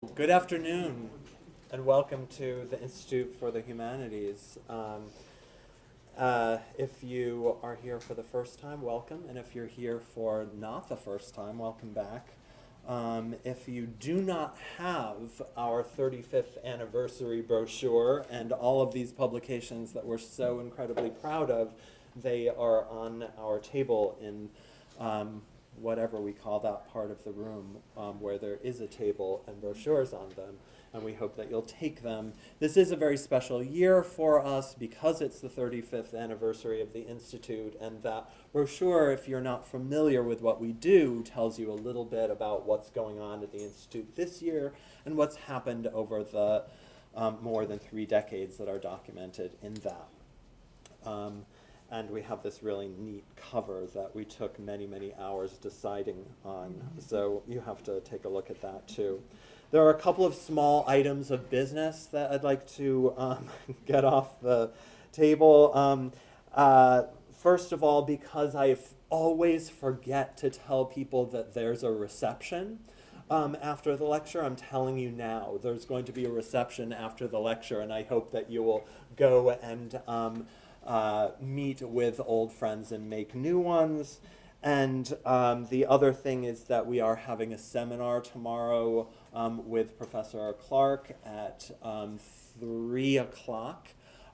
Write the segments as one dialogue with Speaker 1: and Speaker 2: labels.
Speaker 1: Good afternoon, and welcome to the Institute for the Humanities. If you are here for the first time, welcome, and if you're here for not the first time, welcome back. If you do not have our 35th anniversary brochure and all of these publications that we're so incredibly proud of, they are on our table in whatever we call that part of the room, where there is a table and brochures on them, and we hope that you'll take them. This is a very special year for us because it's the 35th anniversary of the Institute, and that brochure, if you're not familiar with what we do, tells you a little bit about what's going on at the Institute this year and what's happened over the more than 3 decades that are documented in that. And we have this really neat cover that we took many, many hours deciding on. So you have to take a look at that too. There are a couple of small items of business that I'd like to get off the table. First of all, because I always forget to tell people that there's a reception after the lecture, I'm telling you now, there's going to be a reception after the lecture, and I hope that you will go and meet with old friends and make new ones. And the other thing is that we are having a seminar tomorrow with Professor Clark at 3 o'clock.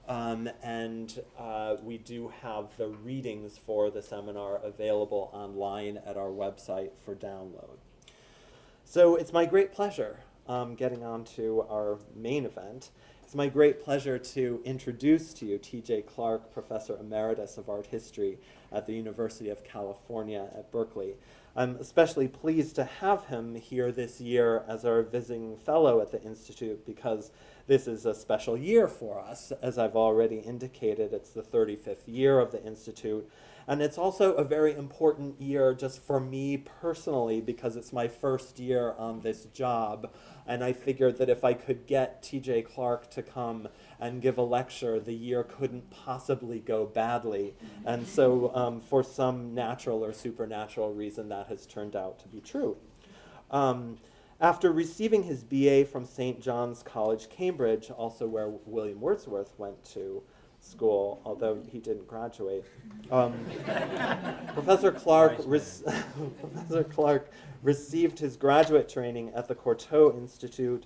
Speaker 1: And we do have the readings for the seminar available online at our website for download. So it's my great pleasure, getting on to our main event, it's my great pleasure to introduce to you T.J. Clark, Professor Emeritus of Art History at the University of California at Berkeley. I'm especially pleased to have him here this year as our visiting fellow at the Institute because this is a special year for us. As I've already indicated, it's the 35th year of the Institute. And it's also a very important year just for me personally because it's my first year on this job. And I figured that if I could get T.J. Clark to come and give a lecture, the year couldn't possibly go badly. And so for some natural or supernatural reason, that has turned out to be true. After receiving his BA from St. John's College, Cambridge, also where William Wordsworth went to school, although he didn't graduate, Professor Clark received his graduate training at the Courtauld Institute.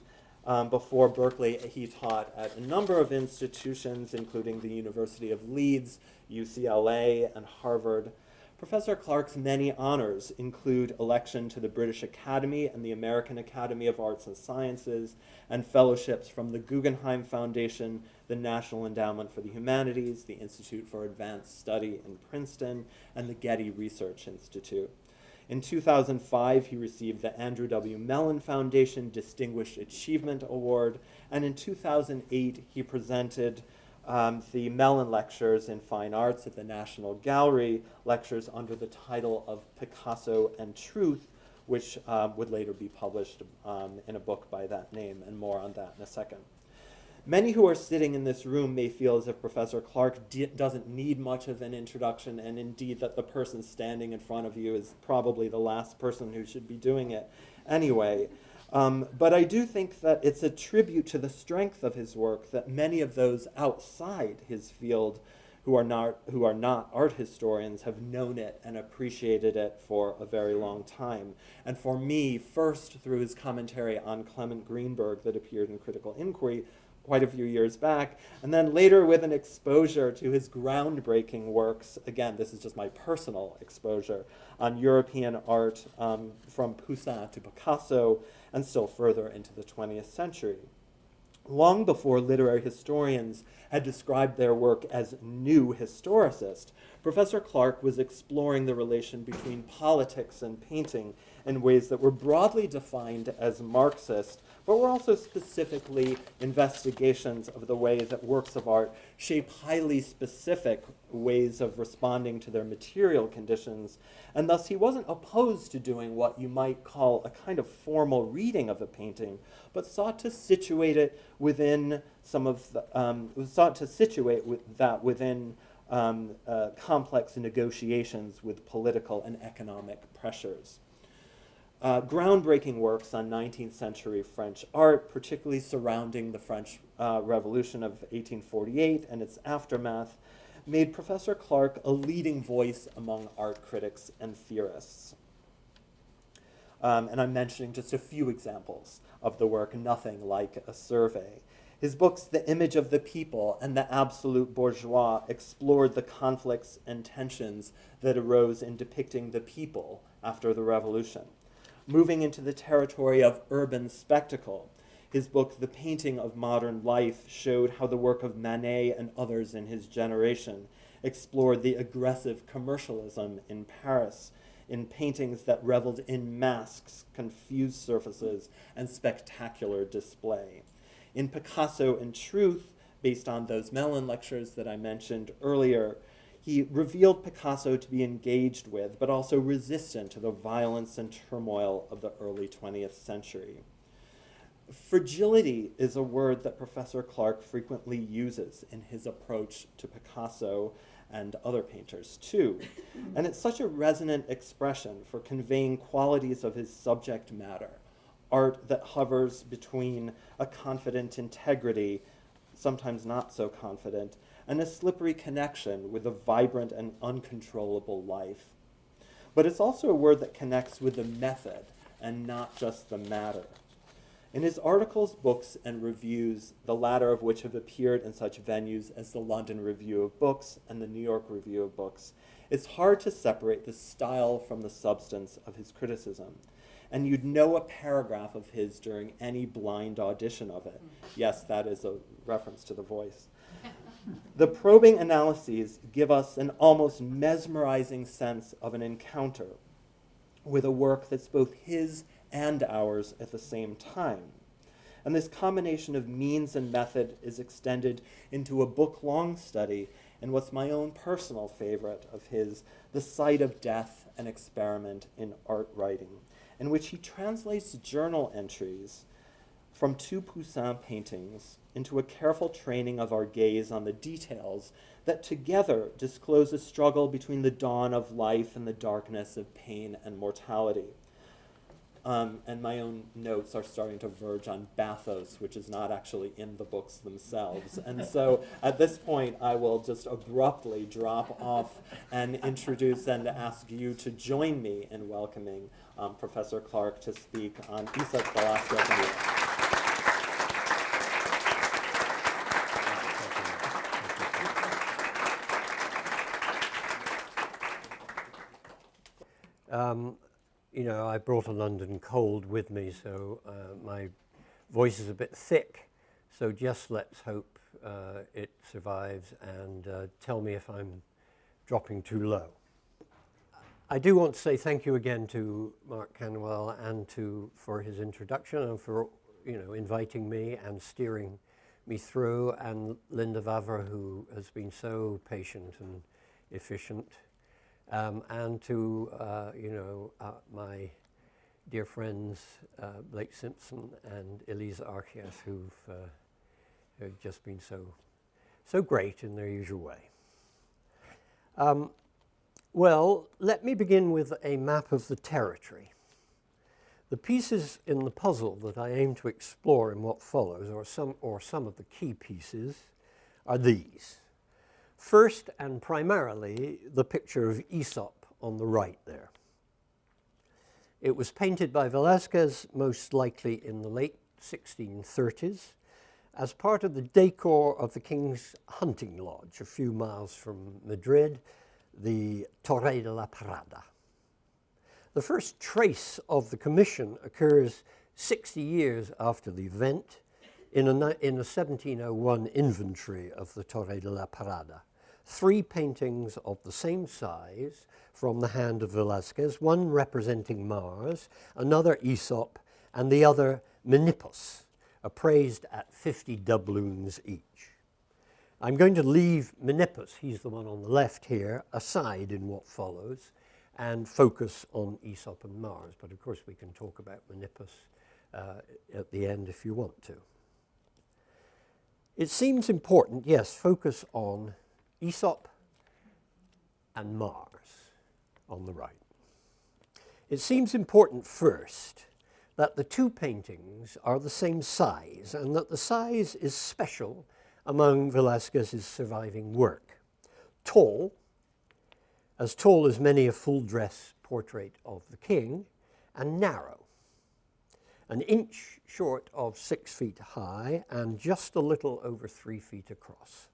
Speaker 1: Before Berkeley, he taught at a number of institutions, including the University of Leeds, UCLA, and Harvard. Professor Clark's many honors include election to the British Academy and the American Academy of Arts and Sciences, and fellowships from the Guggenheim Foundation, the National Endowment for the Humanities, the Institute for Advanced Study in Princeton, and the Getty Research Institute. In 2005, he received the Andrew W. Mellon Foundation Distinguished Achievement Award, and in 2008, he presented the Mellon Lectures in Fine Arts at the National Gallery, lectures under the title of Picasso and Truth, which would later be published in a book by that name, and more on that in a second. Many who are sitting in this room may feel as if Professor Clark doesn't need much of an introduction, and indeed that the person standing in front of you is probably the last person who should be doing it anyway. But I do think that it's a tribute to the strength of his work that many of those outside his field who are not art historians have known it and appreciated it for a very long time. And for me, first through his commentary on Clement Greenberg that appeared in Critical Inquiry quite a few years back, and then later with an exposure to his groundbreaking works, again, this is just my personal exposure, on European art from Poussin to Picasso, and still further into the 20th century. Long before literary historians had described their work as new historicist, Professor Clark was exploring the relation between politics and painting in ways that were broadly defined as Marxist, but were also specifically investigations of the way that works of art shape highly specific ways of responding to their material conditions, and thus he wasn't opposed to doing what you might call a kind of formal reading of a painting, but sought to situate it within within complex negotiations with political and economic pressures. groundbreaking works on 19th century French art, particularly surrounding the French Revolution of 1848 and its aftermath, made Professor Clark a leading voice among art critics and theorists. And I'm mentioning just a few examples of the work, Nothing Like a Survey. His books, The Image of the People and The Absolute Bourgeois, explored the conflicts and tensions that arose in depicting the people after the revolution. Moving into the territory of urban spectacle, his book, The Painting of Modern Life, showed how the work of Manet and others in his generation explored the aggressive commercialism in Paris in paintings that reveled in masks, confused surfaces, and spectacular display. In Picasso and Truth, based on those Mellon lectures that I mentioned earlier, he revealed Picasso to be engaged with, but also resistant to the violence and turmoil of the early 20th century. Fragility is a word that Professor Clark frequently uses in his approach to Picasso and other painters too. And it's such a resonant expression for conveying qualities of his subject matter, art that hovers between a confident integrity, sometimes not so confident, and a slippery connection with a vibrant and uncontrollable life. But it's also a word that connects with the method and not just the matter. In his articles, books, and reviews, the latter of which have appeared in such venues as the London Review of Books and the New York Review of Books, it's hard to separate the style from the substance of his criticism. And you'd know a paragraph of his during any blind audition of it. Yes, that is a reference to The Voice. The probing analyses give us an almost mesmerizing sense of an encounter with a work that's both his and ours at the same time. And this combination of means and method is extended into a book-long study in what's my own personal favorite of his, The Sight of Death, an Experiment in Art Writing, in which he translates journal entries from two Poussin paintings into a careful training of our gaze on the details that together disclose a struggle between the dawn of life and the darkness of pain and mortality. And my own notes are starting to verge on bathos, which is not actually in the books themselves. And so at this point, I will just abruptly drop off and introduce and ask you to join me in welcoming Professor Clark to speak on Aesop, Velasquez, and
Speaker 2: You know, I brought a London cold with me, so my voice is a bit thick. So just let's hope it survives, and tell me if I'm dropping too low. I do want to say thank you again to Mark Canwell and for his introduction and for inviting me and steering me through, and Linda Vavra, who has been so patient and efficient. And to my dear friends Blake Simpson and Elisa Archias, who've just been so great in their usual way. Well, let me begin with a map of the territory. The pieces in the puzzle that I aim to explore in what follows, or some of the key pieces, are these. First and primarily, the picture of Aesop on the right there. It was painted by Velasquez, most likely in the late 1630s, as part of the decor of the King's hunting lodge a few miles from Madrid, the Torre de la Parada. The first trace of the commission occurs 60 years after the event in a 1701 inventory of the Torre de la Parada. 3 paintings of the same size from the hand of Velázquez, one representing Mars, another Aesop, and the other Menippus, appraised at 50 doubloons each. I'm going to leave Menippus, he's the one on the left here, aside in what follows, and focus on Aesop and Mars. But of course we can talk about Menippus at the end if you want to. It seems important, yes, focus on Aesop and Mars on the right. It seems important first that the two paintings are the same size and that the size is special among Velázquez's surviving work. Tall as many a full-dress portrait of the king, and narrow, an inch short of 6 feet high and just a little over 3 feet across.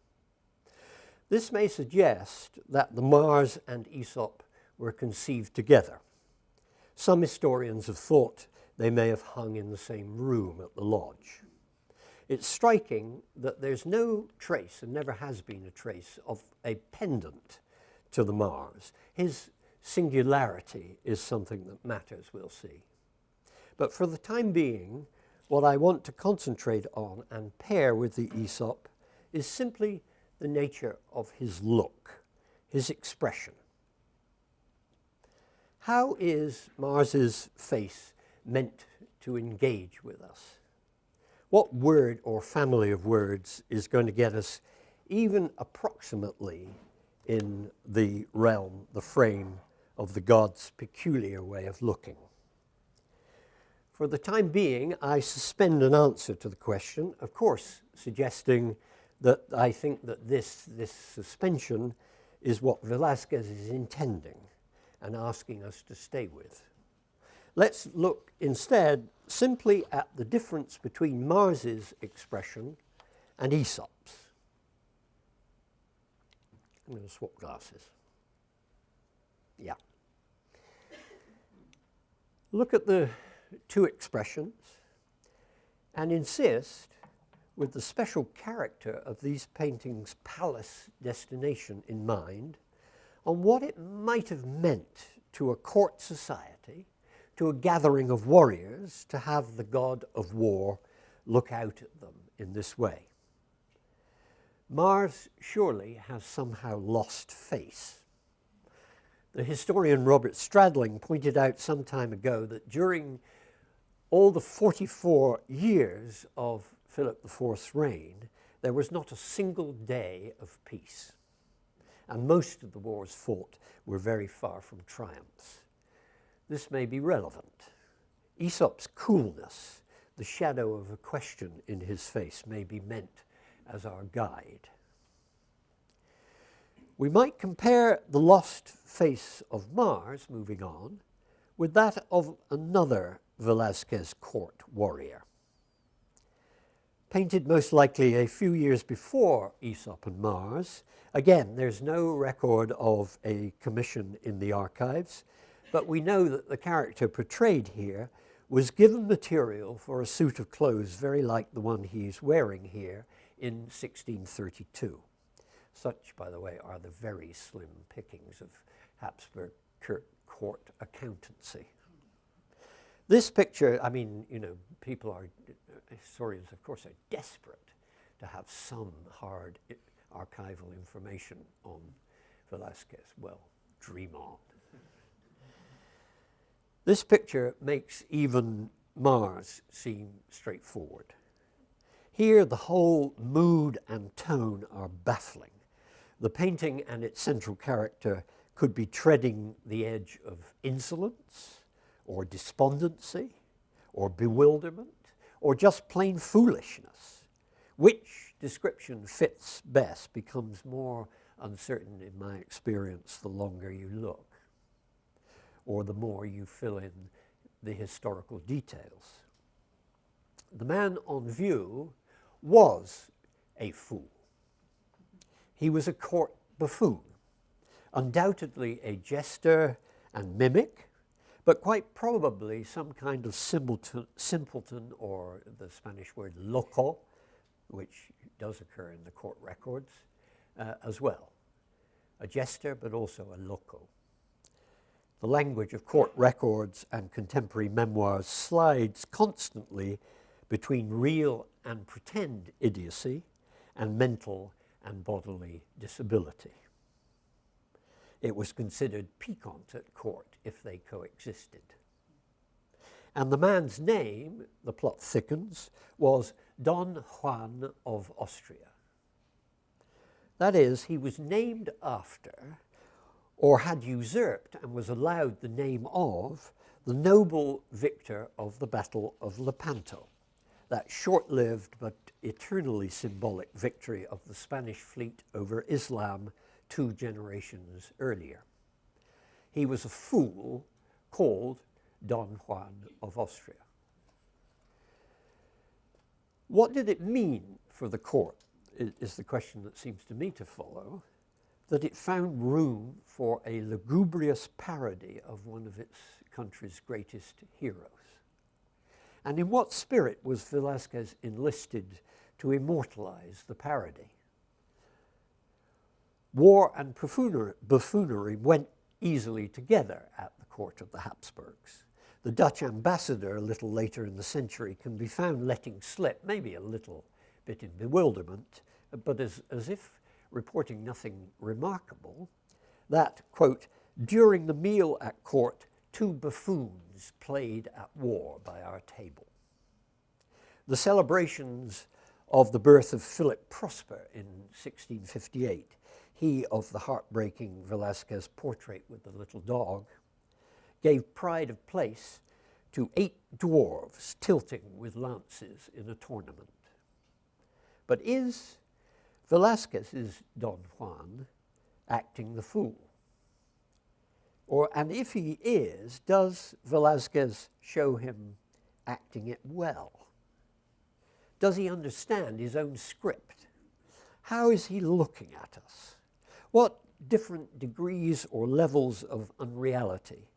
Speaker 2: This may suggest that the Mars and Aesop were conceived together. Some historians have thought they may have hung in the same room at the lodge. It's striking that there's no trace, and never has been a trace, of a pendant to the Mars. His singularity is something that matters, we'll see. But for the time being, what I want to concentrate on and pair with the Aesop is simply the nature of his look, his expression. How is Mars's face meant to engage with us? What word or family of words is going to get us even approximately in the realm, the frame of the god's peculiar way of looking? For the time being, I suspend an answer to the question, of course, suggesting that I think that this suspension is what Velasquez is intending and asking us to stay with. Let's look instead simply at the difference between Mars's expression and Aesop's. I'm going to swap glasses. Yeah. Look at the two expressions and insist, with the special character of these paintings' palace destination in mind, on what it might have meant to a court society, to a gathering of warriors, to have the god of war look out at them in this way. Mars surely has somehow lost face. The historian Robert Stradling pointed out some time ago that during all the 44 years of Philip IV's reign, there was not a single day of peace. And most of the wars fought were very far from triumphs. This may be relevant. Aesop's coolness, the shadow of a question in his face, may be meant as our guide. We might compare the lost face of Mars, moving on, with that of another Velázquez court warrior. Painted most likely a few years before Aesop and Mars. Again, there's no record of a commission in the archives, but we know that the character portrayed here was given material for a suit of clothes very like the one he's wearing here in 1632. Such, by the way, are the very slim pickings of Habsburg court accountancy. This picture, I mean, you know, historians, of course, are desperate to have some hard archival information on Velasquez. Well, dream on. This picture makes even Mars seem straightforward. Here, the whole mood and tone are baffling. The painting and its central character could be treading the edge of insolence, or despondency, or bewilderment, or just plain foolishness. Which description fits best becomes more uncertain in my experience the longer you look, or the more you fill in the historical details. The man on view was a fool. He was a court buffoon, undoubtedly a jester and mimic, but quite probably some kind of simpleton, or the Spanish word loco, which does occur in the court records as well. A jester, but also a loco. The language of court records and contemporary memoirs slides constantly between real and pretend idiocy and mental and bodily disability. It was considered piquant at court if they coexisted. And the man's name, the plot thickens, was Don Juan of Austria. That is, he was named after, or had usurped and was allowed the name of, the noble victor of the Battle of Lepanto, that short-lived but eternally symbolic victory of the Spanish fleet over Islam 2 generations earlier. He was a fool called Don Juan of Austria. What did it mean for the court, is the question that seems to me to follow, that it found room for a lugubrious parody of one of its country's greatest heroes? And in what spirit was Velasquez enlisted to immortalize the parody? War and buffoonery went easily together at the court of the Habsburgs. The Dutch ambassador, a little later in the century, can be found letting slip, maybe a little bit in bewilderment, but as if reporting nothing remarkable, that, quote, during the meal at court, 2 buffoons played at war by our table. The celebrations of the birth of Philip Prosper in 1658, he of the heartbreaking Velasquez portrait with the little dog, gave pride of place to 8 dwarves tilting with lances in a tournament. But is Velasquez's Don Juan acting the fool? And if he is, does Velázquez show him acting it well? Does he understand his own script? How is he looking at us? What different degrees or levels of unreality,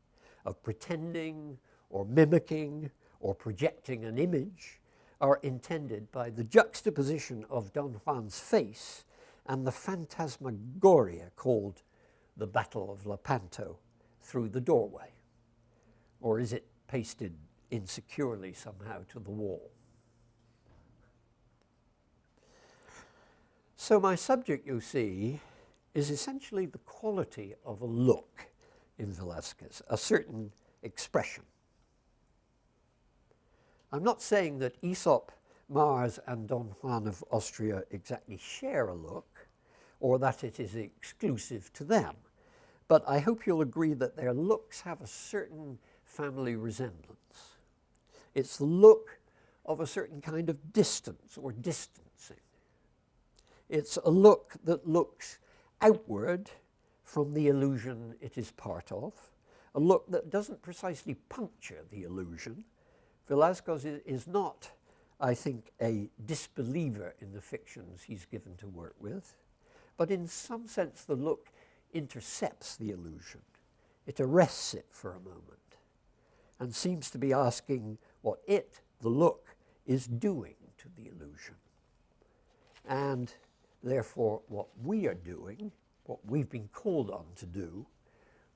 Speaker 2: of pretending or mimicking or projecting an image, are intended by the juxtaposition of Don Juan's face and the phantasmagoria called the Battle of Lepanto through the doorway? Or is it pasted insecurely somehow to the wall? So my subject, you see, is essentially the quality of a look in Velázquez, a certain expression. I'm not saying that Aesop, Mars, and Don Juan of Austria exactly share a look, or that it is exclusive to them, but I hope you'll agree that their looks have a certain family resemblance. It's the look of a certain kind of distance or distancing. It's a look that looks outward from the illusion it is part of, a look that doesn't precisely puncture the illusion. Velázquez is not, I think, a disbeliever in the fictions he's given to work with, but in some sense the look intercepts the illusion. It arrests it for a moment and seems to be asking what it, the look, is doing to the illusion. And therefore what we are doing, what we've been called on to do,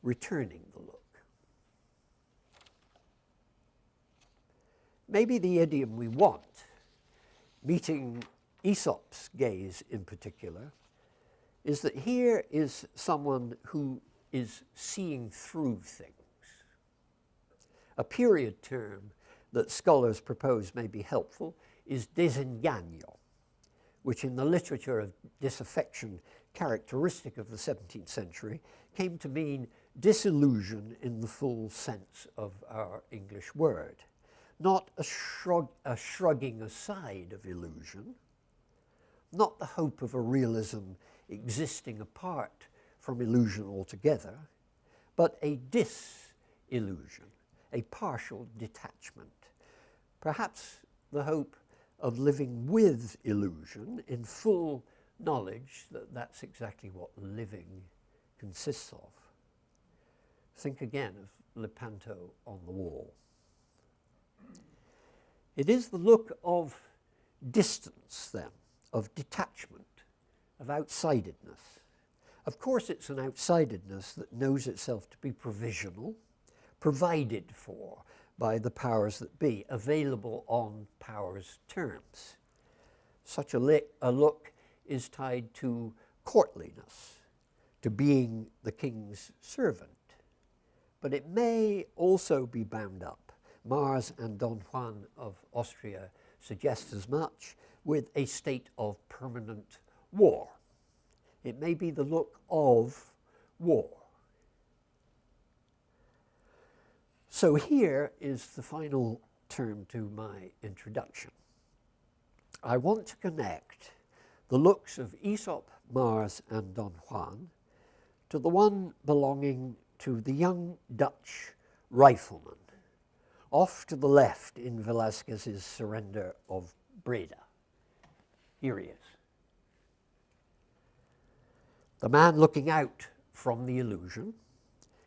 Speaker 2: returning the look. Maybe the idiom we want, meeting Aesop's gaze in particular, is that here is someone who is seeing through things. A period term that scholars propose may be helpful is desengaño, which in the literature of disaffection characteristic of the 17th century came to mean disillusion in the full sense of our English word. Not a shrugging aside of illusion, not the hope of a realism existing apart from illusion altogether, but a disillusion, a partial detachment. Perhaps the hope of living with illusion in full knowledge that that's exactly what living consists of. Think again of Lepanto on the wall. It is the look of distance, then, of detachment, of outsidedness. Of course, it's an outsidedness that knows itself to be provisional, provided for by the powers that be, available on powers' terms. Such a look is tied to courtliness, to being the king's servant. But it may also be bound up, Mars and Don Juan of Austria suggest as much, with a state of permanent war. It may be the look of war. So here is the final term to my introduction. I want to connect the looks of Aesop, Mars, and Don Juan to the one belonging to the young Dutch rifleman, off to the left in Velasquez's Surrender of Breda. Here he is. The man looking out from the illusion,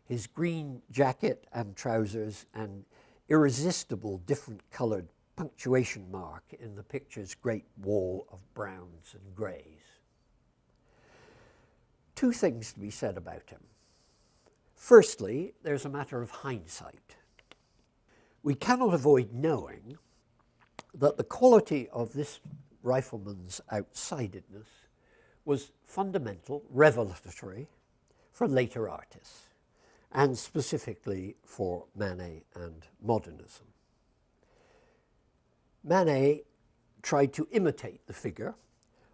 Speaker 2: his green jacket and trousers and irresistible different-coloured punctuation mark in the picture's great wall of browns and greys. Two things to be said about him. Firstly, there's a matter of hindsight. We cannot avoid knowing that the quality of this rifleman's outsidedness was fundamental, revelatory for later artists, and specifically for Manet and modernism. Manet tried to imitate the figure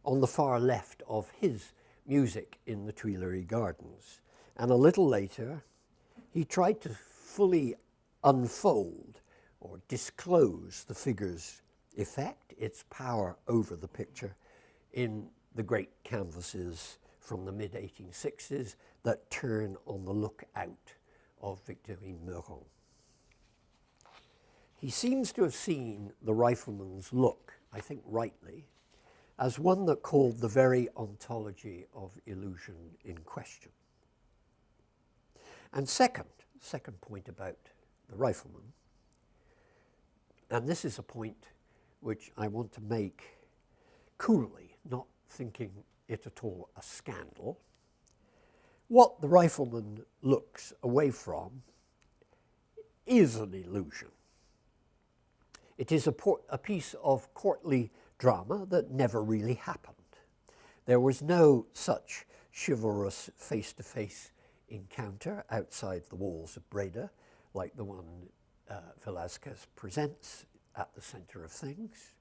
Speaker 2: on the far left of his Music in the Tuileries Gardens, and a little later he tried to fully unfold or disclose the figure's effect, its power over the picture, in the great canvases from the mid-1860s that turn on the look out of Victorine Meurent. He seems to have seen the rifleman's look, I think rightly, as one that called the very ontology of illusion in question. And second point about the rifleman, and this is a point which I want to make coolly, not thinking it at all a scandal. What the rifleman looks away from is an illusion. It is a piece of courtly drama that never really happened. There was no such chivalrous face-to-face encounter outside the walls of Breda, like the one Velázquez presents at the center of things.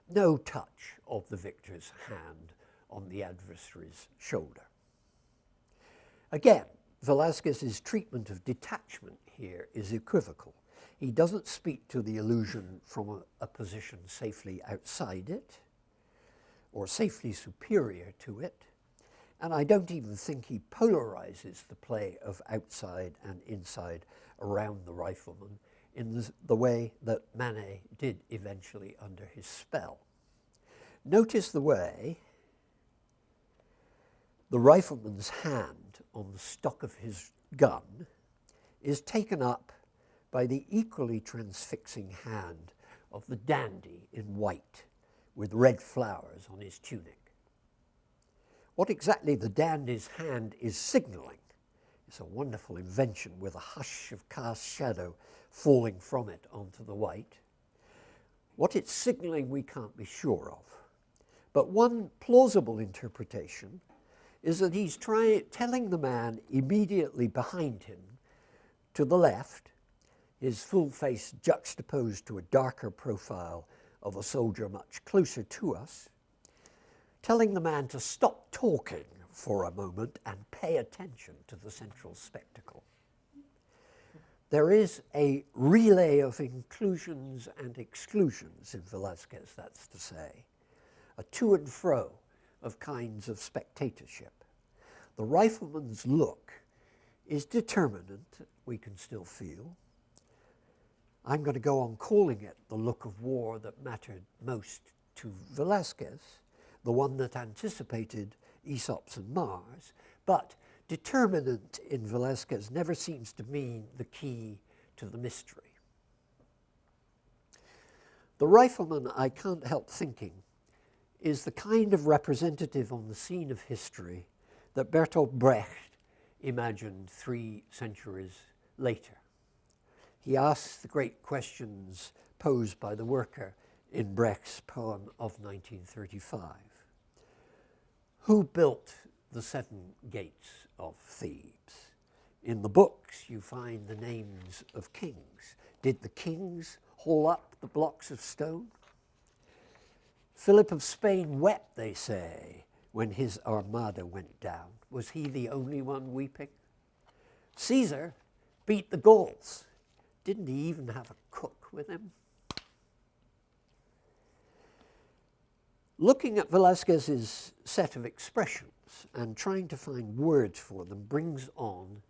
Speaker 2: No touch of the victor's hand on the adversary's shoulder. Again, Velázquez's treatment of detachment here is equivocal. He doesn't speak to the illusion from a position safely outside it or safely superior to it, and I don't even think he polarizes the play of outside and inside around the rifleman in the way that Manet did eventually under his spell. Notice the way the rifleman's hand on the stock of his gun is taken up by the equally transfixing hand of the dandy in white with red flowers on his tunic. What exactly the dandy's hand is signaling is a wonderful invention with a hush of cast shadow falling from it onto the white. What it's signaling we can't be sure of, but one plausible interpretation is that he's telling the man immediately behind him to the left, his full face juxtaposed to a darker profile of a soldier much closer to us, telling the man to stop talking for a moment and pay attention to the central spectacle. There is a relay of inclusions and exclusions in Velasquez, that's to say, a to and fro of kinds of spectatorship. The rifleman's look is determinant, we can still feel. I'm going to go on calling it the look of war that mattered most to Velázquez, the one that anticipated Aesop's and Mars, but determinant in Velázquez never seems to mean the key to the mystery. The rifleman, I can't help thinking, is the kind of representative on the scene of history that Bertolt Brecht imagined 3 centuries later. He asks the great questions posed by the worker in Brecht's poem of 1935. Who built the 7 gates of Thebes? In the books you find the names of kings. Did the kings haul up the blocks of stone? Philip of Spain wept, they say, when his armada went down. Was he the only one weeping? Caesar beat the Gauls. didn't he even have a cook with him? Looking at Velasquez's set of expressions and trying to find words for them brings on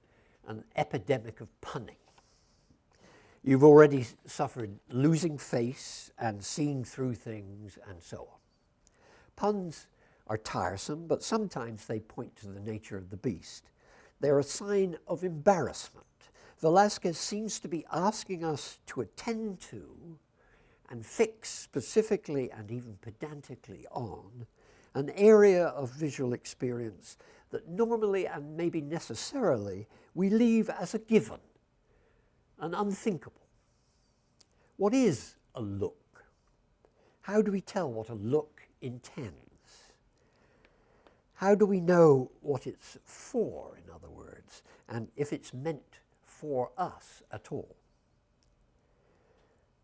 Speaker 2: an epidemic of punning. You've already suffered losing face and seeing through things and so on. Puns are tiresome, but sometimes they point to the nature of the beast. They're a sign of embarrassment. Velasquez seems to be asking us to attend to and fix specifically and even pedantically on an area of visual experience that normally and maybe necessarily we leave as a given, an unthinkable. What is a look? How do we tell what a look intends? How do we know what it's for, in other words, and if it's meant for us at all?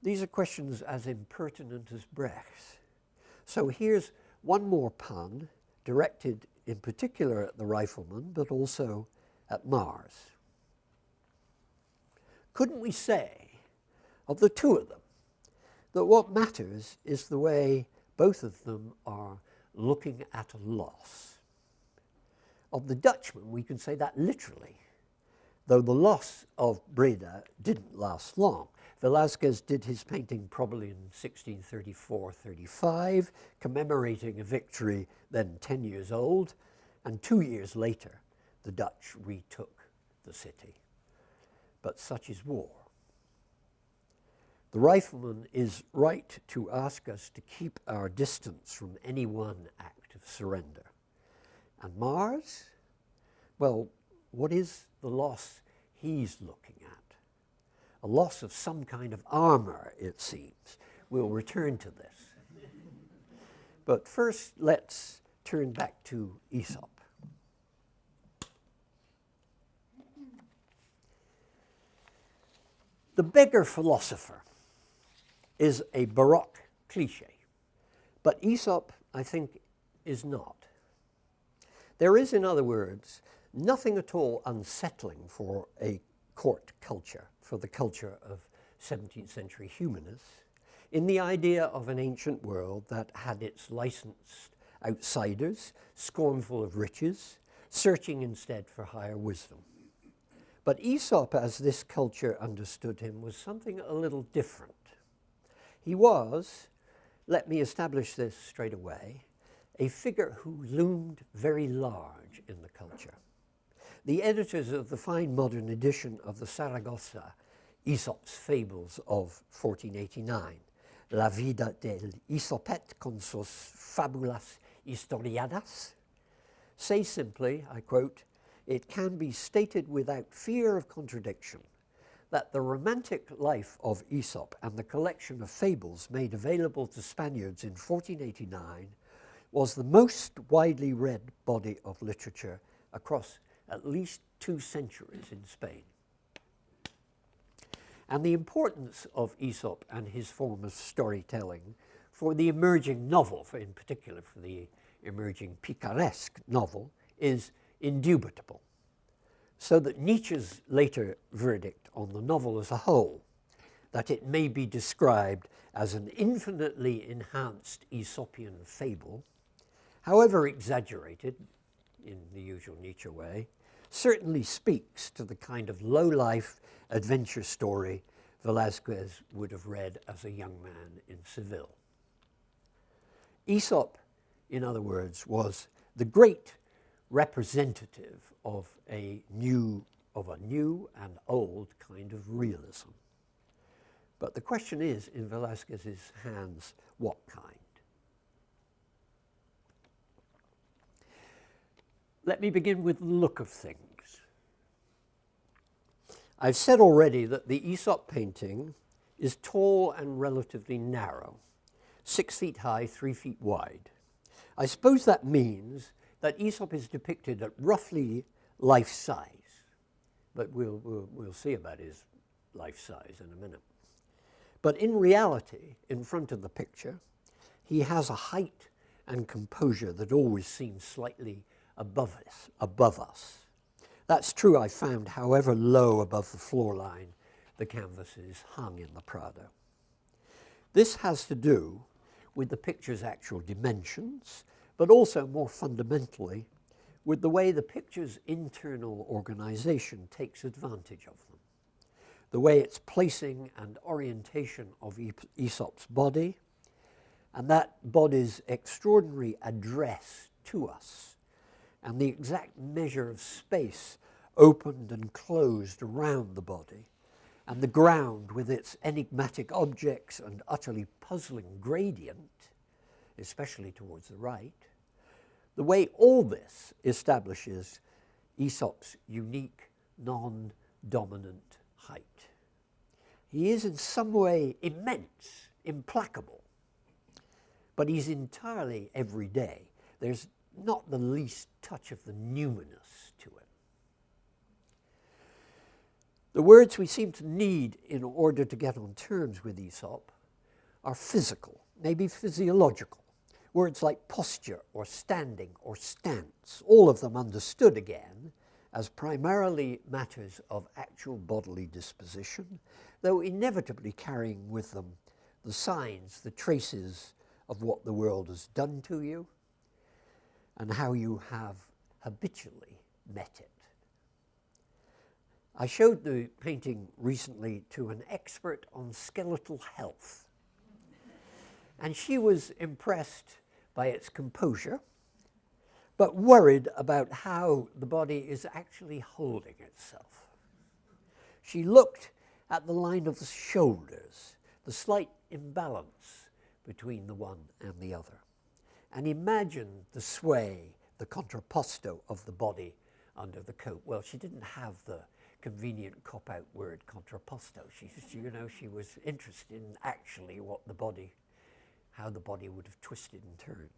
Speaker 2: These are questions as impertinent as Brecht's. So here's one more pun, directed in particular at the rifleman, but also at Mars. Couldn't we say, of the two of them, that what matters is the way both of them are looking at a loss? Of the Dutchman, we can say that literally, though the loss of Breda didn't last long. Velázquez did his painting probably in 1634-35, commemorating a victory then 10 years old, and 2 years later, the Dutch retook the city. But such is war. The rifleman is right to ask us to keep our distance from any one act of surrender. And Mars? Well, what is the loss he's looking at? A loss of some kind of armor, it seems. We'll return to this. But first, let's turn back to Aesop. The beggar philosopher is a Baroque cliche, but Aesop, I think, is not. There is, in other words, nothing at all unsettling for a court culture, for the culture of 17th century humanists, in the idea of an ancient world that had its licensed outsiders, scornful of riches, searching instead for higher wisdom. But Aesop, as this culture understood him, was something a little different. He was, let me establish this straight away, a figure who loomed very large in the culture. The editors of the fine modern edition of the Saragossa, Aesop's Fables of 1489, La vida del Aesopet con sus fabulas historiadas, say simply, I quote, "It can be stated without fear of contradiction that the romantic life of Aesop and the collection of fables made available to Spaniards in 1489 was the most widely read body of literature across at least 2 centuries in Spain." And the importance of Aesop and his form of storytelling for the emerging novel, in particular for the emerging picaresque novel, is indubitable. So that Nietzsche's later verdict on the novel as a whole, that it may be described as an infinitely enhanced Aesopian fable, however exaggerated in the usual Nietzsche way, certainly speaks to the kind of low-life adventure story Velázquez would have read as a young man in Seville. Aesop, in other words, was the great representative of a new and old kind of realism. But the question is, in Velázquez's hands, what kind? Let me begin with the look of things. I've said already that the Aesop painting is tall and relatively narrow, 6 feet high, 3 feet wide. I suppose that means that Aesop is depicted at roughly life size, but we'll see about his life size in a minute. But in reality, in front of the picture, he has a height and composure that always seems slightly above us. That's true, I found, however low above the floor line the canvases hung in the Prado. This has to do with the picture's actual dimensions, but also more fundamentally with the way the picture's internal organization takes advantage of them, the way its placing and orientation of Aesop's body, and that body's extraordinary address to us, and the exact measure of space opened and closed around the body, and the ground with its enigmatic objects and utterly puzzling gradient, especially towards the right, the way all this establishes Aesop's unique, non-dominant height. He is in some way immense, implacable, but he's entirely everyday. There's not the least touch of the numinous to him. The words we seem to need in order to get on terms with Aesop are physical, maybe physiological. Words like posture or standing or stance, all of them understood again as primarily matters of actual bodily disposition, though inevitably carrying with them the signs, the traces of what the world has done to you and how you have habitually met it. I showed the painting recently to an expert on skeletal health, and she was impressed by its composure, but worried about how the body is actually holding itself. She looked at the line of the shoulders, the slight imbalance between the one and the other, and imagined the sway, the contrapposto of the body under the coat. Well, she didn't have the convenient cop-out word contrapposto. She was interested in actually how the body would have twisted and turned.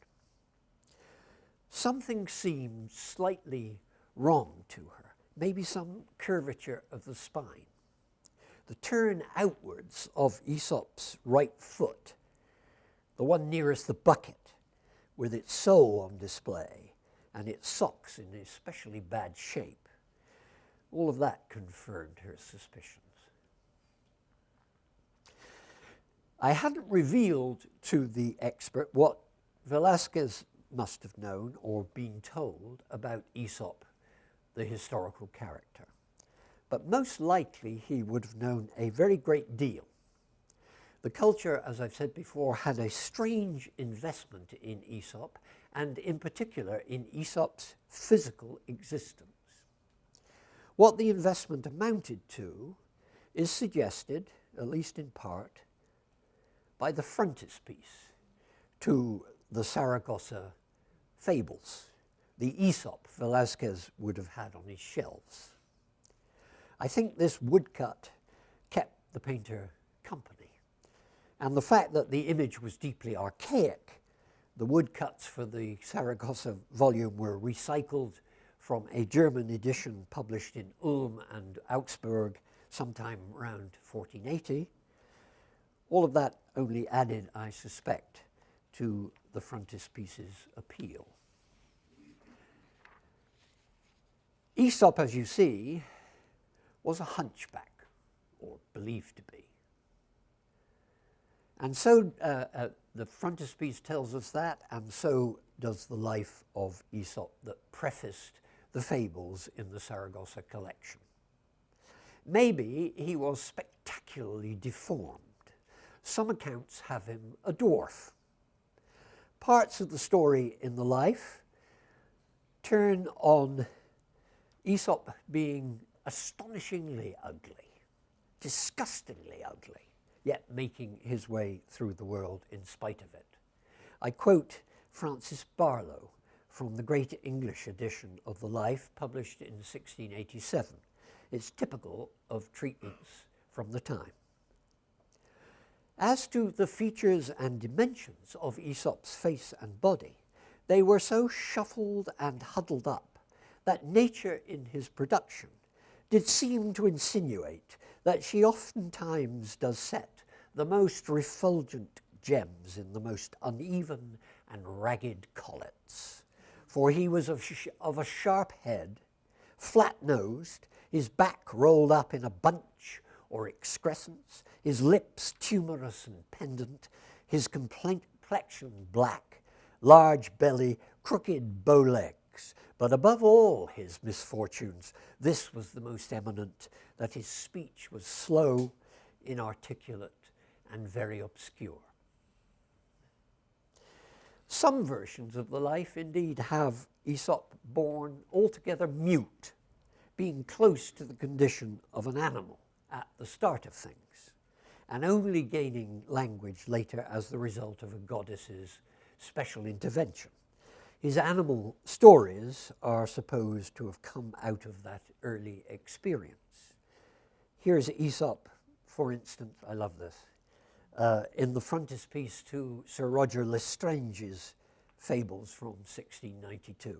Speaker 2: Something seemed slightly wrong to her, maybe some curvature of the spine. The turn outwards of Aesop's right foot, the one nearest the bucket, with its sole on display and its socks in especially bad shape, all of that confirmed her suspicions. I hadn't revealed to the expert what Velasquez must have known or been told about Aesop, the historical character. But most likely he would have known a very great deal. The culture, as I've said before, had a strange investment in Aesop, and in particular in Aesop's physical existence. What the investment amounted to is suggested, at least in part, by the frontispiece to the Saragossa fables, the Aesop Velázquez would have had on his shelves. I think this woodcut kept the painter company, and the fact that the image was deeply archaic, the woodcuts for the Saragossa volume were recycled from a German edition published in Ulm and Augsburg sometime around 1480. All of that only added, I suspect, to the frontispiece's appeal. Aesop, as you see, was a hunchback, or believed to be. And so the frontispiece tells us that, and so does the life of Aesop that prefaced the fables in the Saragossa collection. Maybe he was spectacularly deformed. Some accounts have him a dwarf. Parts of the story in the life turn on Aesop being astonishingly ugly, disgustingly ugly, yet making his way through the world in spite of it. I quote Francis Barlow from the Great English edition of the Life, published in 1687. It's typical of treatments from the time. As to the features and dimensions of Aesop's face and body, they were so shuffled and huddled up that nature in his production did seem to insinuate that she oftentimes does set the most refulgent gems in the most uneven and ragged collets. For he was of a sharp head, flat-nosed, his back rolled up in a bunch or excrescence, his lips tumorous and pendant, his complexion black, large belly, crooked bow legs. But above all his misfortunes, this was the most eminent, that his speech was slow, inarticulate, and very obscure. Some versions of the life indeed have Aesop born altogether mute, being close to the condition of an animal at the start of things, and only gaining language later as the result of a goddess's special intervention. His animal stories are supposed to have come out of that early experience. Here's Aesop, for instance, I love this, in the frontispiece to Sir Roger L'Estrange's Fables from 1692.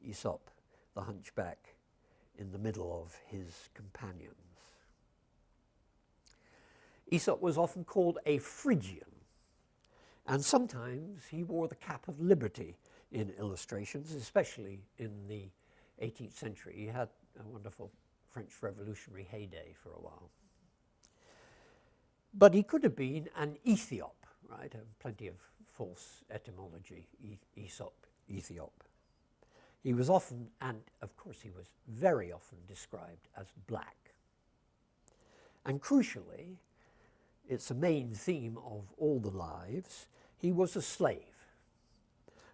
Speaker 2: Aesop, the hunchback, in the middle of his companions. Aesop was often called a Phrygian, and sometimes he wore the cap of liberty in illustrations, especially in the 18th century. He had a wonderful French revolutionary heyday for a while. But he could have been an Ethiop, right? Plenty of false etymology, Aesop, Ethiop. He was often, and of course he was very often described as black. And crucially, it's a main theme of all the lives, he was a slave,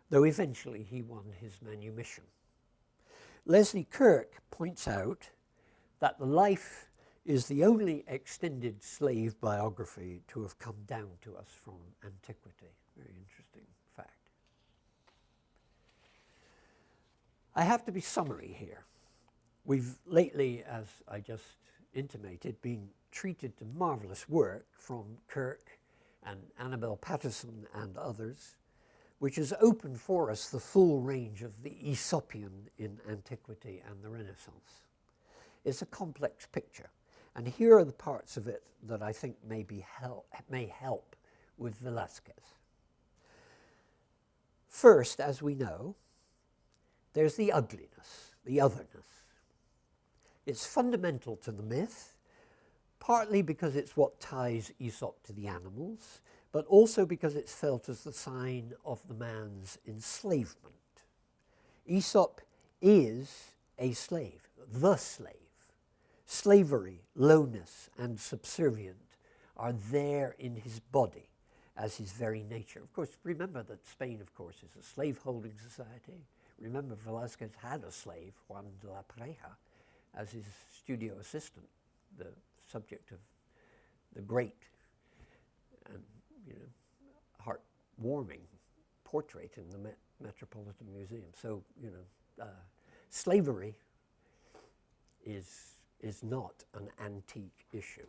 Speaker 2: though eventually he won his manumission. Leslie Kirk points out that the life is the only extended slave biography to have come down to us from antiquity. Very interesting fact. I have to be summary here. We've lately, as I just intimated, been treated to marvelous work from Kirk and Annabel Patterson and others, which has opened for us the full range of the Aesopian in antiquity and the Renaissance. It's a complex picture, and here are the parts of it that I think may help with Velasquez. First, as we know, there's the ugliness, the otherness. It's fundamental to the myth, partly because it's what ties Aesop to the animals, but also because it's felt as the sign of the man's enslavement. Aesop is a slave, the slave. Slavery, lowness, and subservient are there in his body as his very nature. Of course, remember that Spain, of course, is a slave-holding society. Remember, Velázquez had a slave, Juan de la Pareja, as his studio assistant, the subject of the great and heart-warming portrait in the Metropolitan Museum. So, slavery is not an antique issue.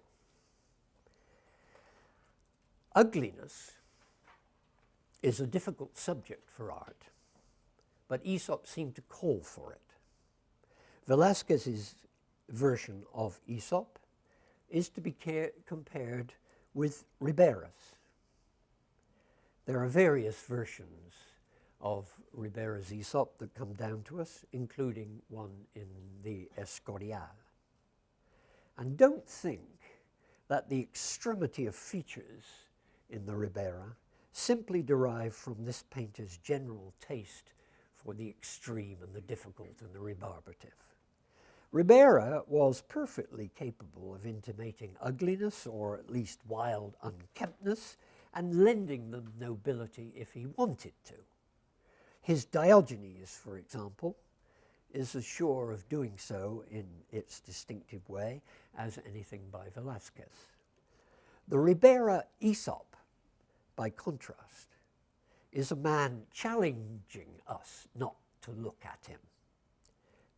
Speaker 2: Ugliness is a difficult subject for art, but Aesop seemed to call for it. Velasquez's version of Aesop is to be compared with Ribera's. There are various versions of Ribera's Aesop that come down to us, including one in the Escorial. And don't think that the extremity of features in the Ribera simply derive from this painter's general taste for the extreme and the difficult and the rebarbative. Ribera was perfectly capable of intimating ugliness, or at least wild unkemptness, and lending them nobility if he wanted to. His Diogenes, for example, is as sure of doing so in its distinctive way as anything by Velasquez. The Ribera Aesop, by contrast, is a man challenging us not to look at him,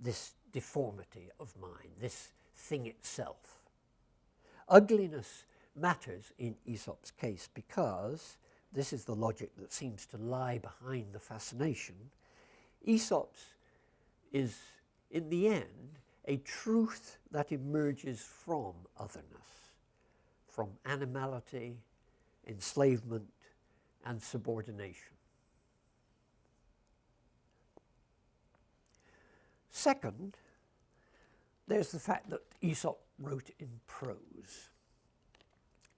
Speaker 2: this deformity of mind, this thing itself. Ugliness matters in Aesop's case because, this is the logic that seems to lie behind the fascination, Aesop's is, in the end, a truth that emerges from otherness, from animality, enslavement, and subordination. Second, there's the fact that Aesop wrote in prose.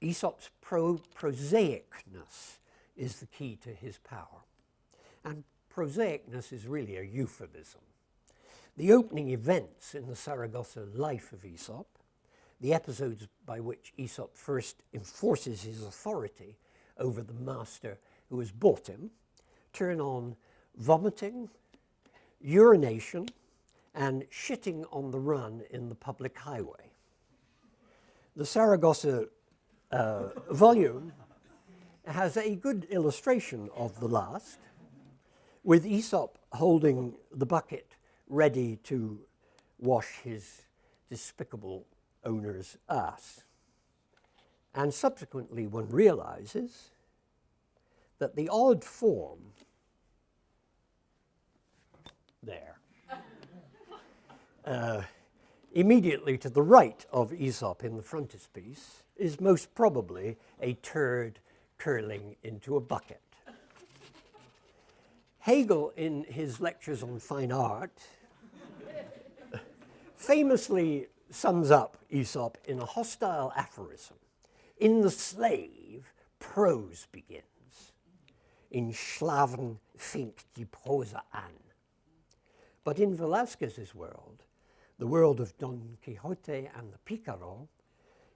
Speaker 2: Aesop's prosaicness is the key to his power. And prosaicness is really a euphemism. The opening events in the Saragossa life of Aesop, the episodes by which Aesop first enforces his authority over the master who has bought him, turn on vomiting, urination, and shitting on the run in the public highway. The Saragossa volume has a good illustration of the last, with Aesop holding the bucket ready to wash his despicable owner's ass. And subsequently one realizes that the odd form there, immediately to the right of Aesop in the frontispiece, is most probably a turd curling into a bucket. Hegel, in his lectures on fine art, famously sums up Aesop in a hostile aphorism. In the slave, prose begins. In Schlaven fängt die Prose an. But in Velasquez's world, the world of Don Quixote and the Picaro,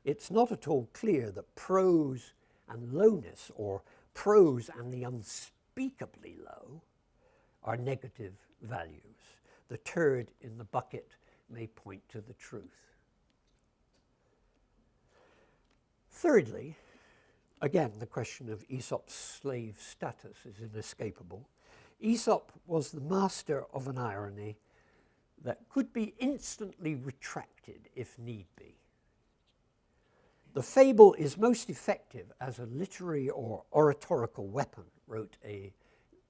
Speaker 2: it's not at all clear that prose and lowness, or prose and the unspeakably low, are negative values. The turd in the bucket may point to the truth. Thirdly, again, the question of Aesop's slave status is inescapable. Aesop was the master of an irony that could be instantly retracted if need be. The fable is most effective as a literary or oratorical weapon, wrote a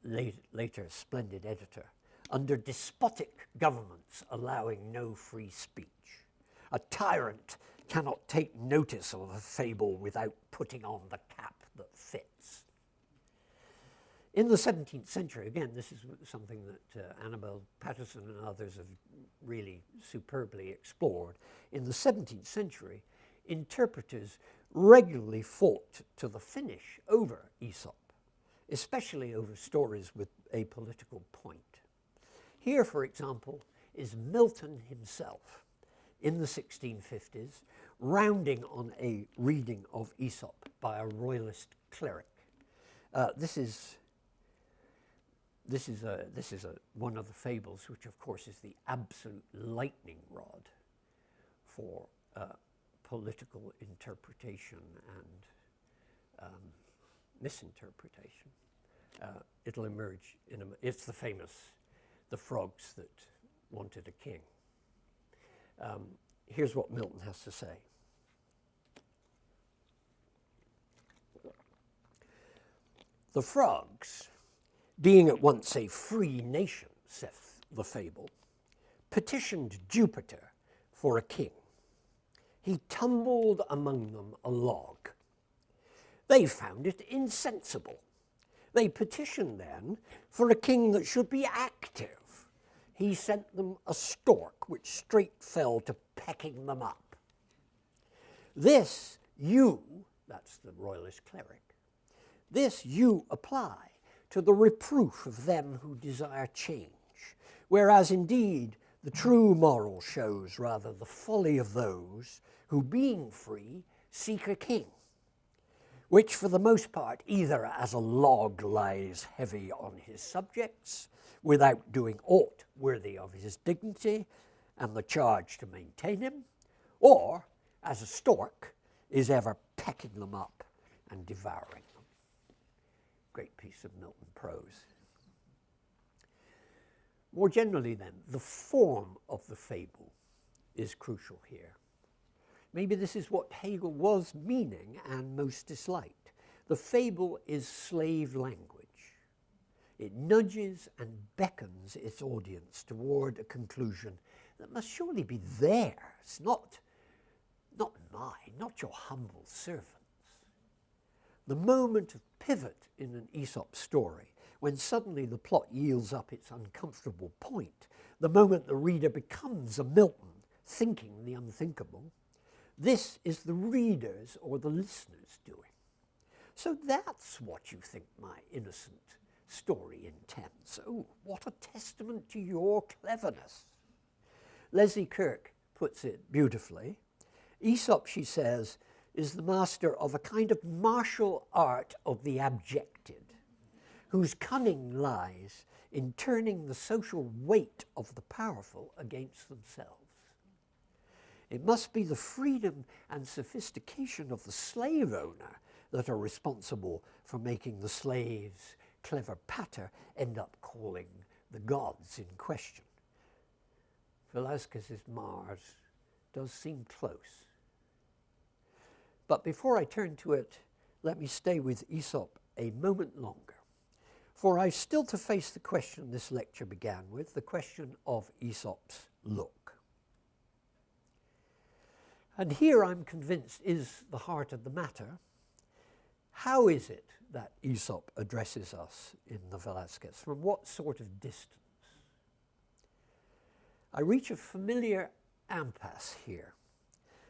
Speaker 2: later splendid editor, under despotic governments allowing no free speech. A tyrant cannot take notice of a fable without putting on the cap that fits. In the 17th century, again, this is something that Annabel Patterson and others have really superbly explored. In the 17th century, interpreters regularly fought to the finish over Aesop, especially over stories with a political point. Here, for example, is Milton himself in the 1650s, rounding on a reading of Aesop by a royalist cleric. This is one of the fables, which of course is the absolute lightning rod for political interpretation and misinterpretation. It'll emerge in it's the famous, the frogs that wanted a king. Here's what Milton has to say. The frogs, being at once a free nation, saith the fable, petitioned Jupiter for a king. He tumbled among them a log. They found it insensible. They petitioned then for a king that should be active. He sent them a stork, which straight fell to pecking them up. This you, that's the royalist cleric, this you apply to the reproof of them who desire change, whereas indeed the true moral shows rather the folly of those who, being free, seek a king, which for the most part either as a log lies heavy on his subjects, without doing aught worthy of his dignity and the charge to maintain him, or as a stork is ever pecking them up and devouring them. Great piece of Milton prose. More generally then, the form of the fable is crucial here. Maybe this is what Hegel was meaning and most disliked. The fable is slave language. It nudges and beckons its audience toward a conclusion that must surely be theirs, not mine, not your humble servants. The moment of pivot in an Aesop story, when suddenly the plot yields up its uncomfortable point, the moment the reader becomes a Milton thinking the unthinkable. This is the reader's or the listener's doing. So that's what you think my innocent story intends. Oh, what a testament to your cleverness. Leslie Kirk puts it beautifully. Aesop, she says, is the master of a kind of martial art of the abjected, whose cunning lies in turning the social weight of the powerful against themselves. It must be the freedom and sophistication of the slave owner that are responsible for making the slave's clever patter end up calling the gods in question. Velasquez's Mars does seem close. But before I turn to it, let me stay with Aesop a moment longer. For I've still to face the question this lecture began with, the question of Aesop's look. And here I'm convinced is the heart of the matter. How is it that Aesop addresses us in the Velasquez? From what sort of distance? I reach a familiar impasse here.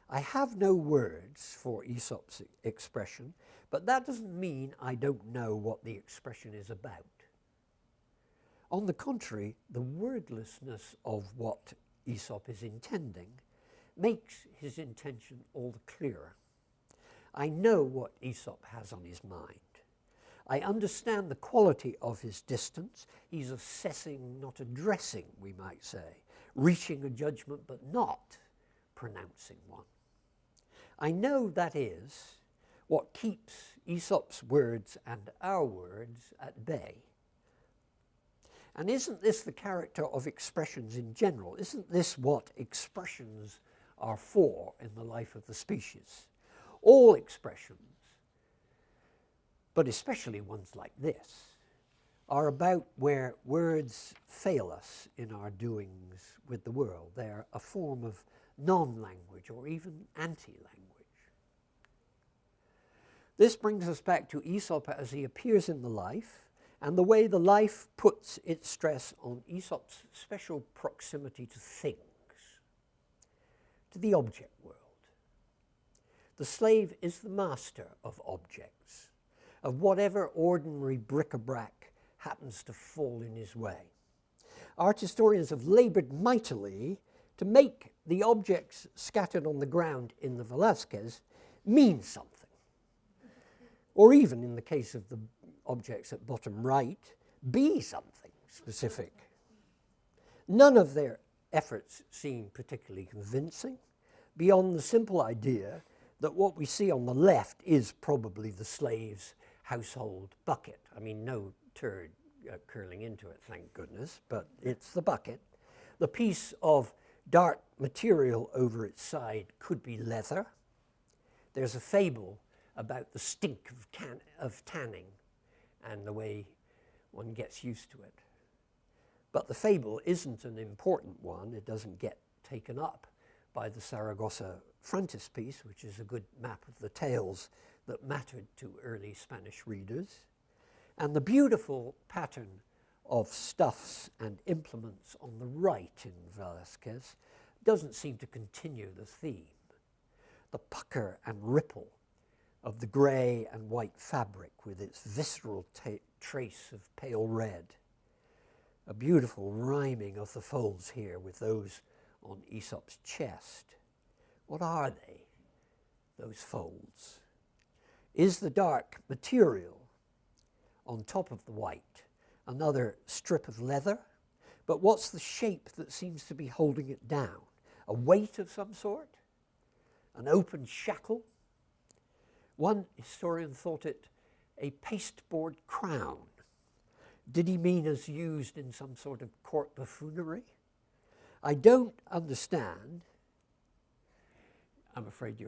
Speaker 2: I have no words for Aesop's expression, but that doesn't mean I don't know what the expression is about. On the contrary, the wordlessness of what Aesop is intending makes his intention all the clearer. I know what Aesop has on his mind. I understand the quality of his distance. He's assessing, not addressing, we might say, reaching a judgment but not pronouncing one. I know that is what keeps Aesop's words and our words at bay. And isn't this the character of expressions in general? Isn't this what expressions are for in the life of the species? All expressions, but especially ones like this, are about where words fail us in our doings with the world. They're a form of non-language or even anti-language. This brings us back to Aesop as he appears in the life, and the way the life puts its stress on Aesop's special proximity to things, to the object world. The slave is the master of objects, of whatever ordinary bric-a-brac happens to fall in his way. Art historians have labored mightily to make the objects scattered on the ground in the Velasquez mean something. Or even in the case of the objects at bottom right, be something specific. None of their efforts seem particularly convincing, beyond the simple idea that what we see on the left is probably the slave's household bucket. I mean, no turd curling into it, thank goodness, but it's the bucket. The piece of dark material over its side could be leather. There's a fable about the stink of tanning and the way one gets used to it. But the fable isn't an important one. It doesn't get taken up by the Saragossa frontispiece, which is a good map of the tales that mattered to early Spanish readers. And the beautiful pattern of stuffs and implements on the right in Velasquez doesn't seem to continue the theme. The pucker and ripple of the grey and white fabric with its visceral trace of pale red. A beautiful rhyming of the folds here with those on Aesop's chest. What are they, those folds? Is the dark material on top of the white another strip of leather? But what's the shape that seems to be holding it down? A weight of some sort? An open shackle? One historian thought it a pasteboard crown. Did he mean as used in some sort of court buffoonery? I don't understand. I'm afraid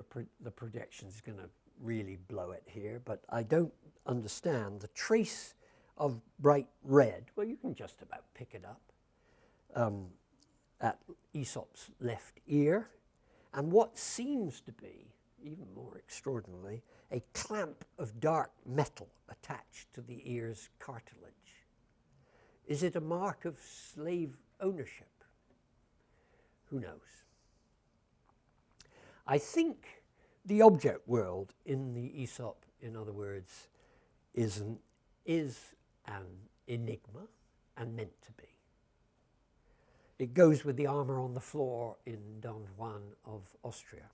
Speaker 2: the projection is going to really blow it here, but I don't understand the trace of bright red. Well, you can just about pick it up at Aesop's left ear, and what seems to be, even more extraordinarily, a clamp of dark metal attached to the ear's cartilage. Is it a mark of slave ownership? Who knows? I think the object world in the Aesop, in other words, is an enigma and meant to be. It goes with the armor on the floor in Don Juan of Austria.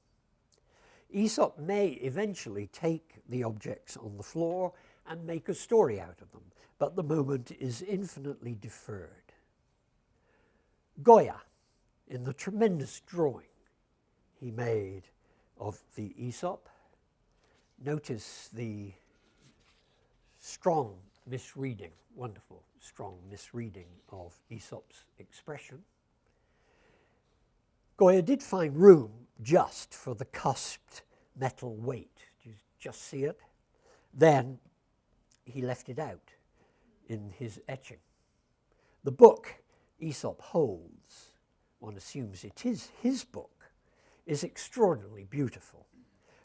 Speaker 2: Aesop may eventually take the objects on the floor and make a story out of them, but the moment is infinitely deferred. Goya, in the tremendous drawing he made of the Aesop, notice the strong misreading, wonderful strong misreading of Aesop's expression. Goya did find room just for the cusped metal weight. Do you just see it? Then he left it out in his etching. The book Aesop holds, one assumes it is his book, is extraordinarily beautiful.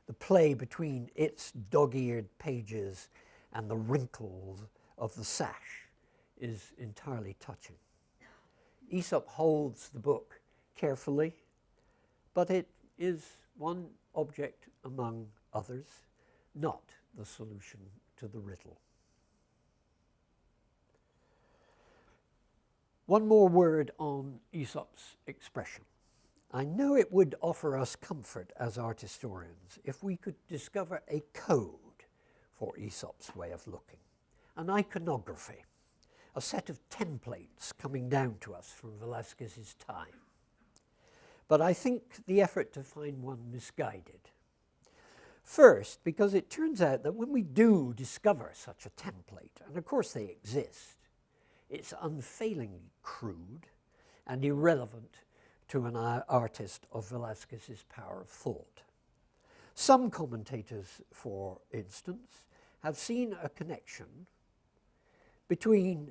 Speaker 2: The play between its dog-eared pages and the wrinkles of the sash is entirely touching. Aesop holds the book carefully, but it is one object among others, not the solution to the riddle. One more word on Aesop's expression. I know it would offer us comfort as art historians if we could discover a code for Aesop's way of looking, an iconography, a set of templates coming down to us from Velasquez's time. But I think the effort to find one misguided. First, because it turns out that when we do discover such a template, and of course they exist, it's unfailingly crude and irrelevant to an artist of Velasquez's power of thought. Some commentators, for instance, have seen a connection between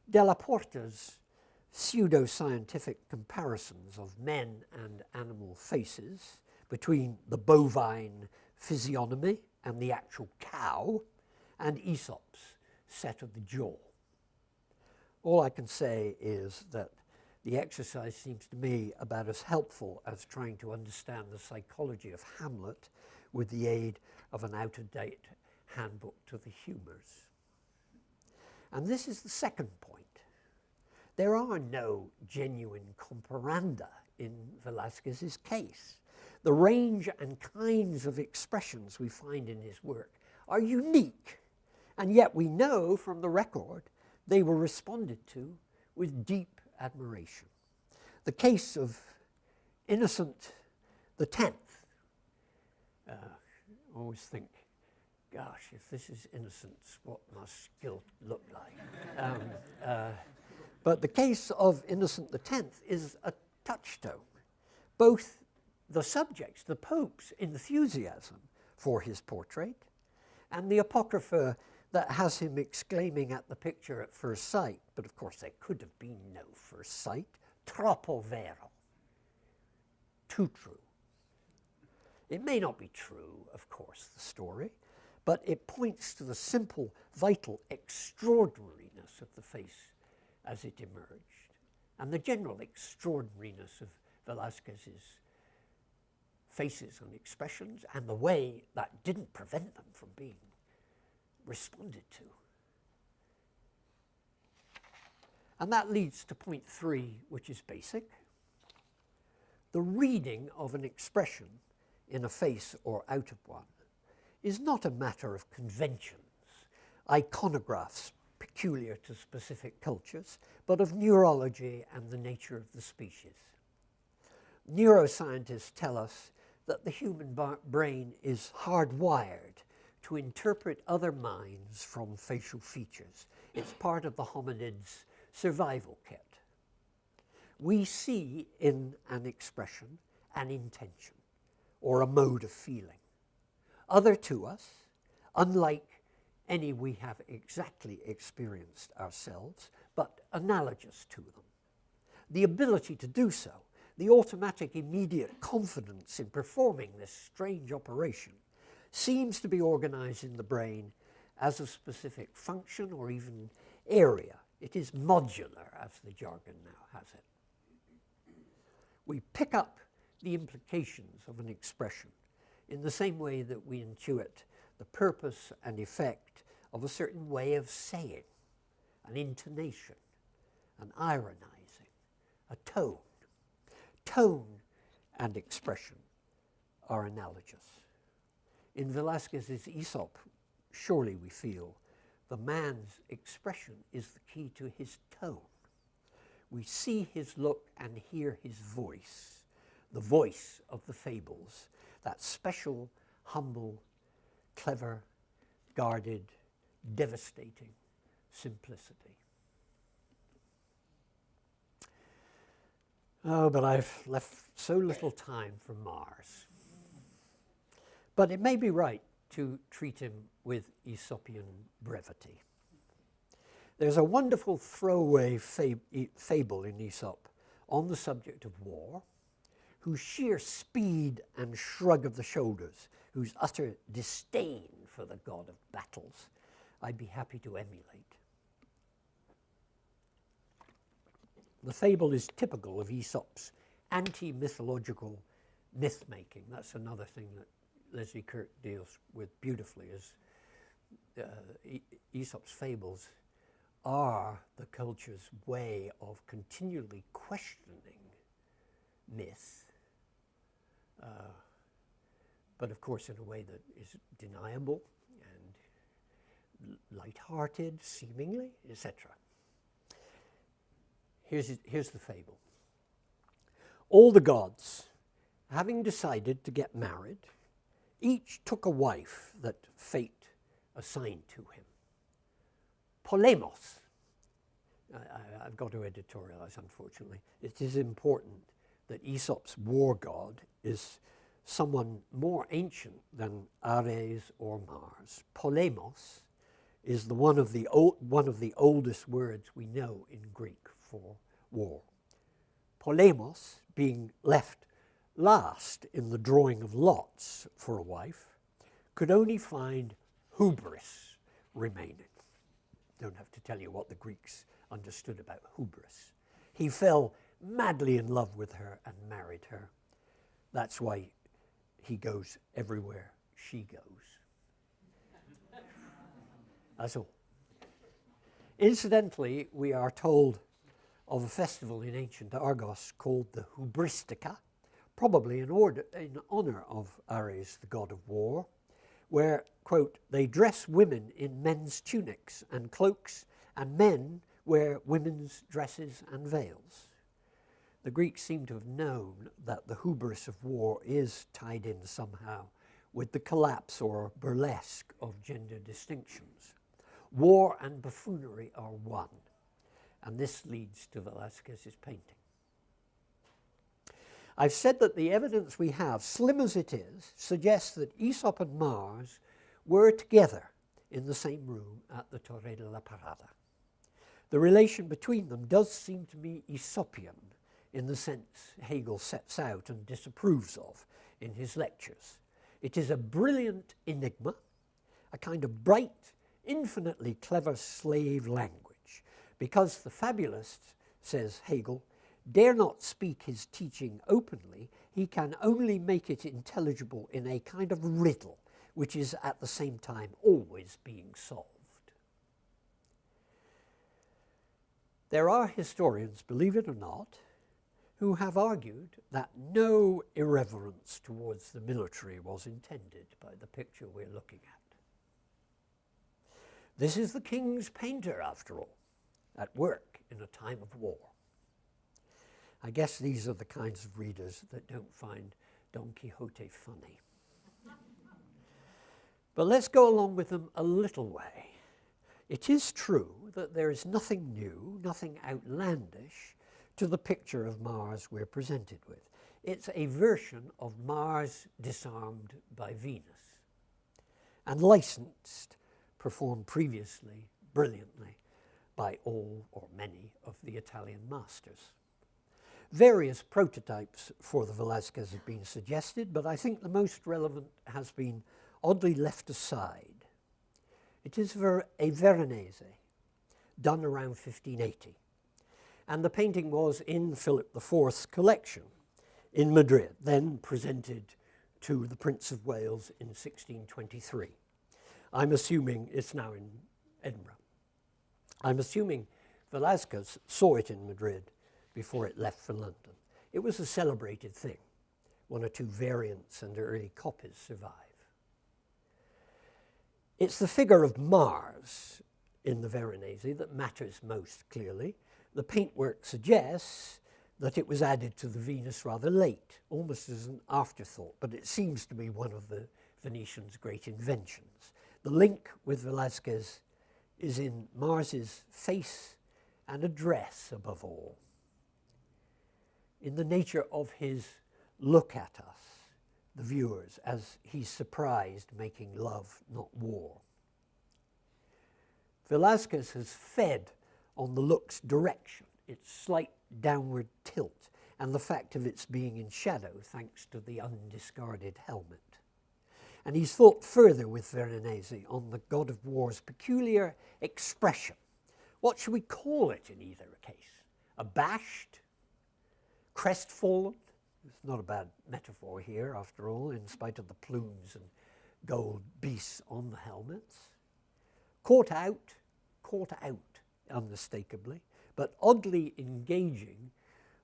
Speaker 2: Della Porta's pseudoscientific comparisons of men and animal faces, between the bovine physiognomy and the actual cow, and Aesop's set of the jaw. All I can say is that the exercise seems to me about as helpful as trying to understand the psychology of Hamlet with the aid of an out-of-date handbook to the humours. And this is the second point. There are no genuine comparanda in Velasquez's case. The range and kinds of expressions we find in his work are unique, and yet we know from the record they were responded to with deep admiration. The case of Innocent the 10th. I always think, gosh, if this is Innocence, what must guilt look like? But the case of Innocent the 10th is a touchstone. Both the subjects, the Pope's enthusiasm for his portrait, and the Apocrypha that has him exclaiming at the picture at first sight, but of course there could have been no first sight, troppo vero, too true. It may not be true, of course, the story, but it points to the simple, vital extraordinariness of the face as it emerged, and the general extraordinariness of Velasquez's faces and expressions, and the way that didn't prevent them from being responded to. And that leads to point 3, which is basic. The reading of an expression in a face or out of one is not a matter of conventions, iconographs peculiar to specific cultures, but of neurology and the nature of the species. Neuroscientists tell us that the human brain is hardwired to interpret other minds from facial features. It's part of the hominid's survival kit. We see in an expression an intention or a mode of feeling, other to us, unlike any we have exactly experienced ourselves, but analogous to them. The ability to do so, the automatic immediate confidence in performing this strange operation, seems to be organized in the brain as a specific function or even area. It is modular, as the jargon now has it. We pick up the implications of an expression in the same way that we intuit the purpose and effect of a certain way of saying, an intonation, an ironizing, a tone. Tone and expression are analogous. In Velasquez's Aesop, surely we feel the man's expression is the key to his tone. We see his look and hear his voice, the voice of the fables, that special, humble, clever, guarded, devastating simplicity. Oh, but I've left so little time for Mars. But it may be right to treat him with Aesopian brevity. There's a wonderful throwaway fable in Aesop on the subject of war, whose sheer speed and shrug of the shoulders, whose utter disdain for the god of battles, I'd be happy to emulate. The fable is typical of Aesop's anti-mythological myth-making. That's another thing that Leslie Kirk deals with beautifully, is Aesop's fables are the culture's way of continually questioning myth, but of course in a way that is deniable and light-hearted, seemingly, etc. Here's the fable. All the gods, having decided to get married, each took a wife that fate assigned to him. Polemos. I've got to editorialize, unfortunately. It is important that Aesop's war god is someone more ancient than Ares or Mars. Polemos is one of the oldest words we know in Greek for war. Polemos, being left last in the drawing of lots for a wife, could only find hubris remaining. Don't have to tell you what the Greeks understood about hubris. He fell madly in love with her and married her. That's why he goes everywhere she goes. That's all. Incidentally, we are told of a festival in ancient Argos called the Hubristica, probably in honor of Ares, the god of war, where, quote, they dress women in men's tunics and cloaks, and men wear women's dresses and veils. The Greeks seem to have known that the hubris of war is tied in somehow with the collapse or burlesque of gender distinctions. War and buffoonery are one, and this leads to Velasquez's painting. I've said that the evidence we have, slim as it is, suggests that Aesop and Mars were together in the same room at the Torre de la Parada. The relation between them does seem to me Aesopian in the sense Hegel sets out and disapproves of in his lectures. It is a brilliant enigma, a kind of bright, infinitely clever slave language, because the fabulist, says Hegel, dare not speak his teaching openly, he can only make it intelligible in a kind of riddle, which is at the same time always being solved. There are historians, believe it or not, who have argued that no irreverence towards the military was intended by the picture we're looking at. This is the king's painter, after all, at work in a time of war. I guess these are the kinds of readers that don't find Don Quixote funny. But let's go along with them a little way. It is true that there is nothing new, nothing outlandish to the picture of Mars we're presented with. It's a version of Mars disarmed by Venus and licensed, performed previously brilliantly by all or many of the Italian masters. Various prototypes for the Velasquez have been suggested, but I think the most relevant has been oddly left aside. It is a Veronese, done around 1580, and the painting was in Philip IV's collection. in Madrid, then presented to the Prince of Wales in 1623. I'm assuming it's now in Edinburgh. I'm assuming Velázquez saw it in Madrid before it left for London. It was a celebrated thing. One or two variants and early copies survive. It's the figure of Mars in the Veronese that matters most clearly. The paintwork suggests that it was added to the Venus rather late, almost as an afterthought, but it seems to be one of the Venetians' great inventions. The link with Velázquez is in Mars's face and address above all, in the nature of his look at us, the viewers, as he's surprised making love, not war. Velázquez has fed on the look's direction, its slight downward tilt, and the fact of its being in shadow thanks to the undiscarded helmet. And he's thought further with Veronese on the god of war's peculiar expression. What should we call it in either case? Abashed? Crestfallen? It's not a bad metaphor here, after all, in spite of the plumes and gold beasts on the helmets. Caught out, unmistakably, but oddly engaging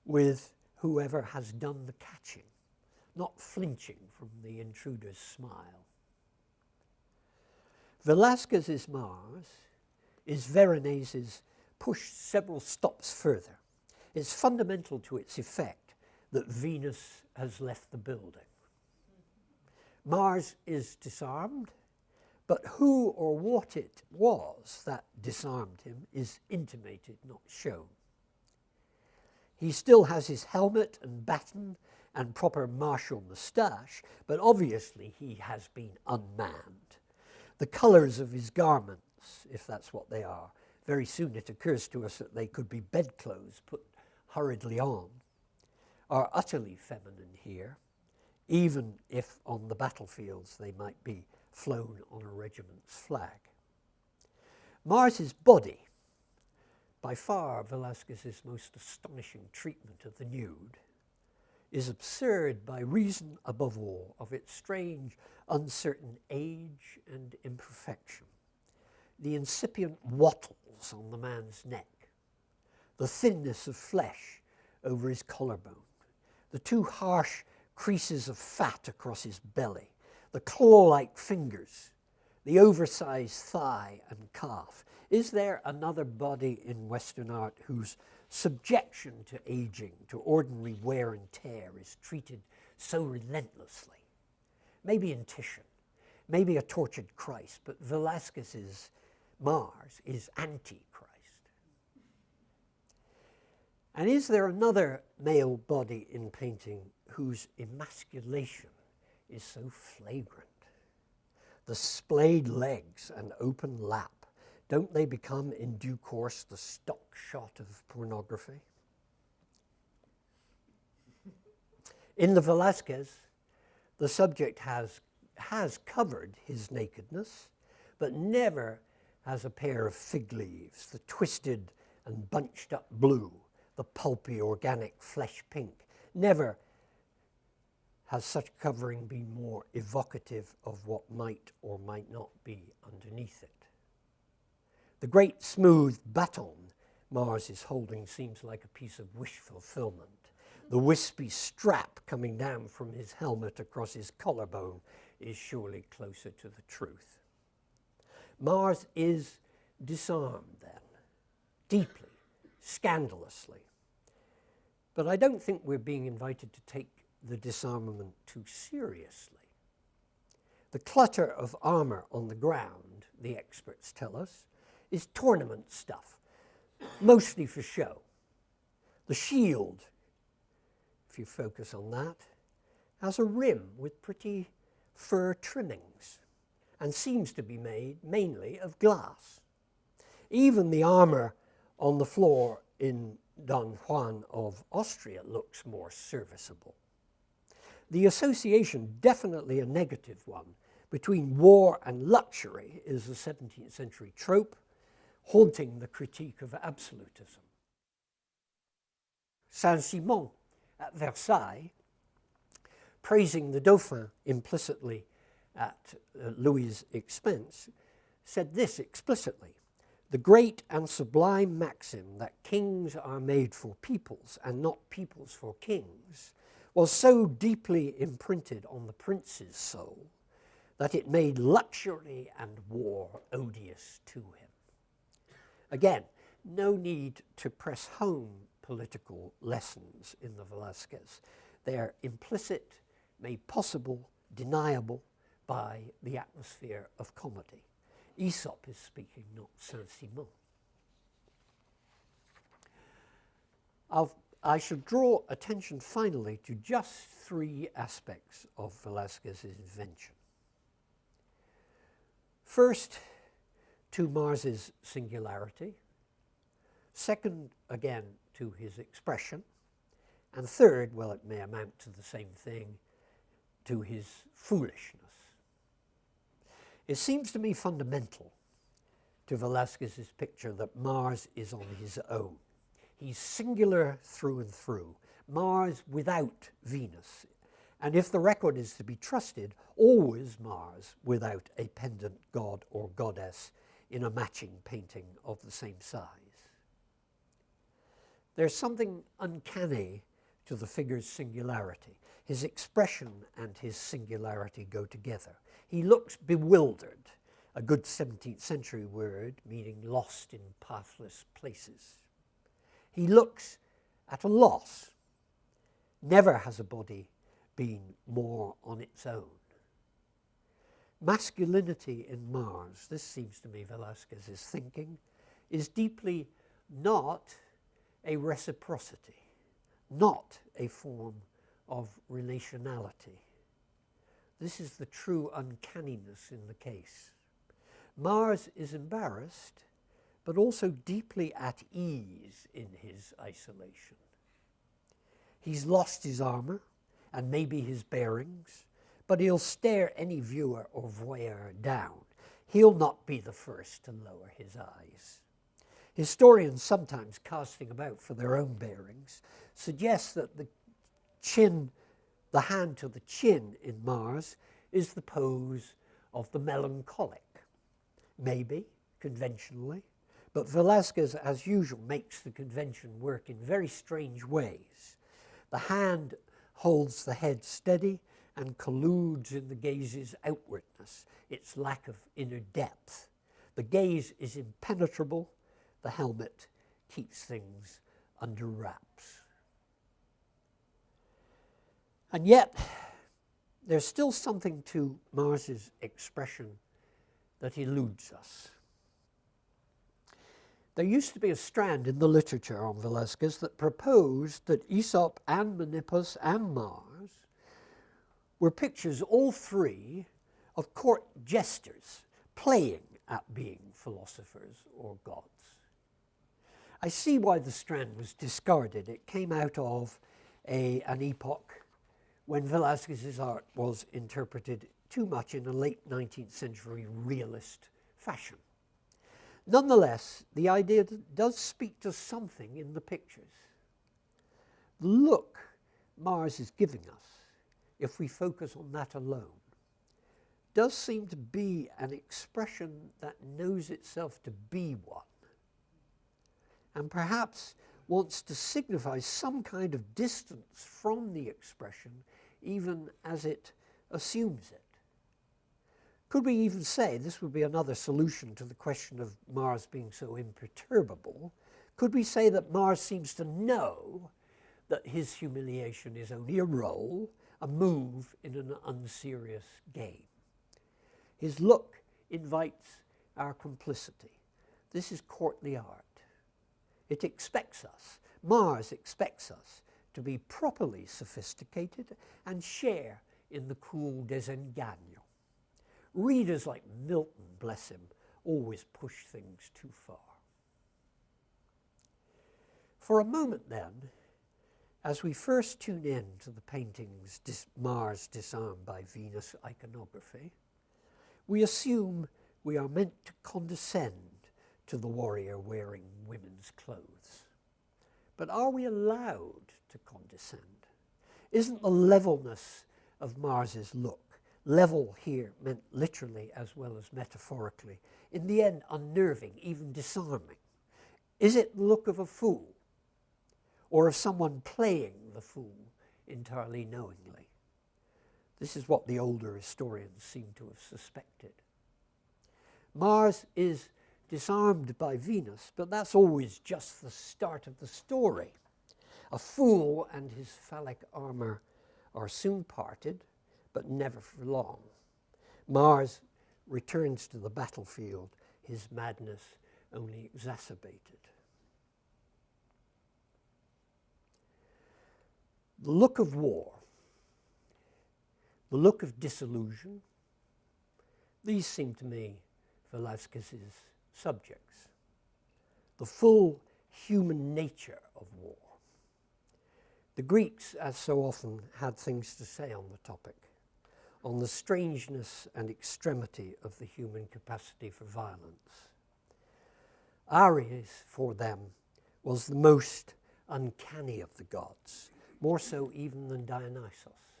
Speaker 2: with whoever has done the catching, not flinching from the intruder's smile. Velázquez's Mars is Veronese's pushed several stops further. It's fundamental to its effect that Venus has left the building. Mars is disarmed, but who or what it was that disarmed him is intimated, not shown. He still has his helmet and baton and proper martial moustache, but obviously he has been unmanned. The colours of his garments, if that's what they are, very soon it occurs to us that they could be bedclothes put hurriedly on, are utterly feminine here, even if on the battlefields they might be flown on a regiment's flag. Mars's body, by far Velázquez's most astonishing treatment of the nude, is absurd by reason, above all, of its strange, uncertain age and imperfection. The incipient wattles on the man's neck, the thinness of flesh over his collarbone, the two harsh creases of fat across his belly, the claw-like fingers, the oversized thigh and calf. Is there another body in Western art whose subjection to aging, to ordinary wear and tear, is treated so relentlessly? Maybe in Titian, maybe a tortured Christ, but Velázquez's Mars is anti-Christ. And is there another male body in painting whose emasculation is so flagrant? The splayed legs and open lap, don't they become in due course the stock shot of pornography? In the Velasquez, the subject has covered his nakedness, but never has a pair of fig leaves, the twisted and bunched up blue, the pulpy organic flesh pink. Never has such covering been more evocative of what might or might not be underneath it. The great smooth baton Mars is holding seems like a piece of wish fulfillment. The wispy strap coming down from his helmet across his collarbone is surely closer to the truth. Mars is disarmed then, deeply, scandalously. But I don't think we're being invited to take the disarmament too seriously. The clutter of armor on the ground, the experts tell us, is tournament stuff, mostly for show. The shield, if you focus on that, has a rim with pretty fur trimmings and seems to be made mainly of glass. Even the armor on the floor in Don Juan of Austria looks more serviceable. The association, definitely a negative one, between war and luxury is a 17th century trope, haunting the critique of absolutism. Saint-Simon at Versailles praising the Dauphin implicitly at Louis's expense, said this explicitly: "The great and sublime maxim that kings are made for peoples and not peoples for kings was so deeply imprinted on the prince's soul that it made luxury and war odious to him." Again, no need to press home political lessons in the Velasquez. They are implicit, made possible, deniable by the atmosphere of comedy. Aesop is speaking, not Saint-Simon. I should draw attention finally to just three aspects of Velasquez's invention. First, to Mars's singularity. Second, again, to his expression. And third, well, it may amount to the same thing, to his foolishness. It seems to me fundamental to Velasquez's picture that Mars is on his own. He's singular through and through, Mars without Venus. And if the record is to be trusted, always Mars without a pendant god or goddess in a matching painting of the same size. There's something uncanny to the figure's singularity. His expression and his singularity go together. He looks bewildered, a good 17th century word meaning lost in pathless places. He looks at a loss. Never has a body been more on its own. Masculinity in Mars, this seems to me Velasquez's thinking, is deeply not a reciprocity, not a form of relationality. This is the true uncanniness in the case. Mars is embarrassed, but also deeply at ease in his isolation. He's lost his armor and maybe his bearings, but he'll stare any viewer or voyeur down. He'll not be the first to lower his eyes. Historians, sometimes casting about for their own bearings, suggest that the hand to the chin in Mars is the pose of the melancholic. Maybe, conventionally, but Velasquez, as usual, makes the convention work in very strange ways. The hand holds the head steady and colludes in the gaze's outwardness, its lack of inner depth. The gaze is impenetrable. The helmet keeps things under wraps. And yet, there's still something to Mars's expression that eludes us. There used to be a strand in the literature on Velasquez that proposed that Aesop and Menippus and Mars were pictures, all three, of court jesters playing at being philosophers or gods. I see why the strand was discarded. It came out of an epoch when Velázquez's art was interpreted too much in a late 19th century realist fashion. Nonetheless, the idea does speak to something in the pictures. The look Mars is giving us, if we focus on that alone, does seem to be an expression that knows itself to be one, and perhaps wants to signify some kind of distance from the expression even as it assumes it. Could we even say, this would be another solution to the question of Mars being so imperturbable, could we say that Mars seems to know that his humiliation is only a role, a move in an unserious game? His look invites our complicity. This is courtly art. It expects us, Mars expects us, to be properly sophisticated and share in the cool desengaño. Readers like Milton, bless him, always push things too far. For a moment then, as we first tune in to the painting's Mars disarmed by Venus iconography, we assume we are meant to condescend to the warrior wearing women's clothes. But are we allowed to condescend? Isn't the levelness of Mars's look. Level here meant literally as well as metaphorically. In the end, unnerving, even disarming. Is it the look of a fool, or of someone playing the fool entirely knowingly? This is what the older historians seem to have suspected. Mars is disarmed by Venus, but that's always just the start of the story. A fool and his phallic armor are soon parted, but never for long. Mars returns to the battlefield, his madness only exacerbated. The look of war, the look of disillusion, these seem to me Velázquez's subjects. The full human nature of war. The Greeks, as so often, had things to say on the topic, on the strangeness and extremity of the human capacity for violence. Ares, for them, was the most uncanny of the gods, more so even than Dionysos.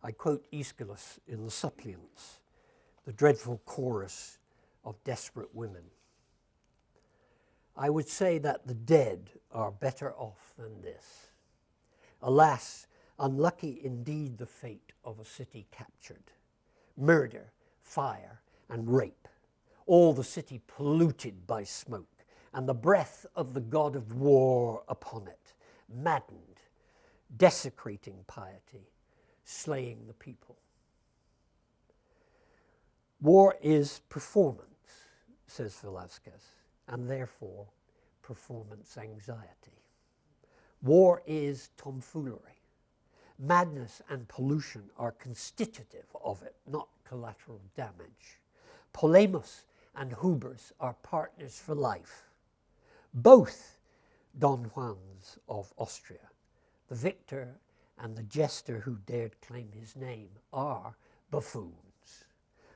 Speaker 2: I quote Aeschylus in the Suppliants, the dreadful chorus of desperate women. I would say that the dead are better off than this. Alas, unlucky indeed the fate of a city captured. Murder, fire, and rape, all the city polluted by smoke, and the breath of the god of war upon it, maddened, desecrating piety, slaying the people. War is performance, says Velasquez, and therefore performance anxiety. War is tomfoolery. Madness and pollution are constitutive of it, not collateral damage. Polemos and hubris are partners for life. Both Don Juans of Austria, the victor and the jester who dared claim his name, are buffoons.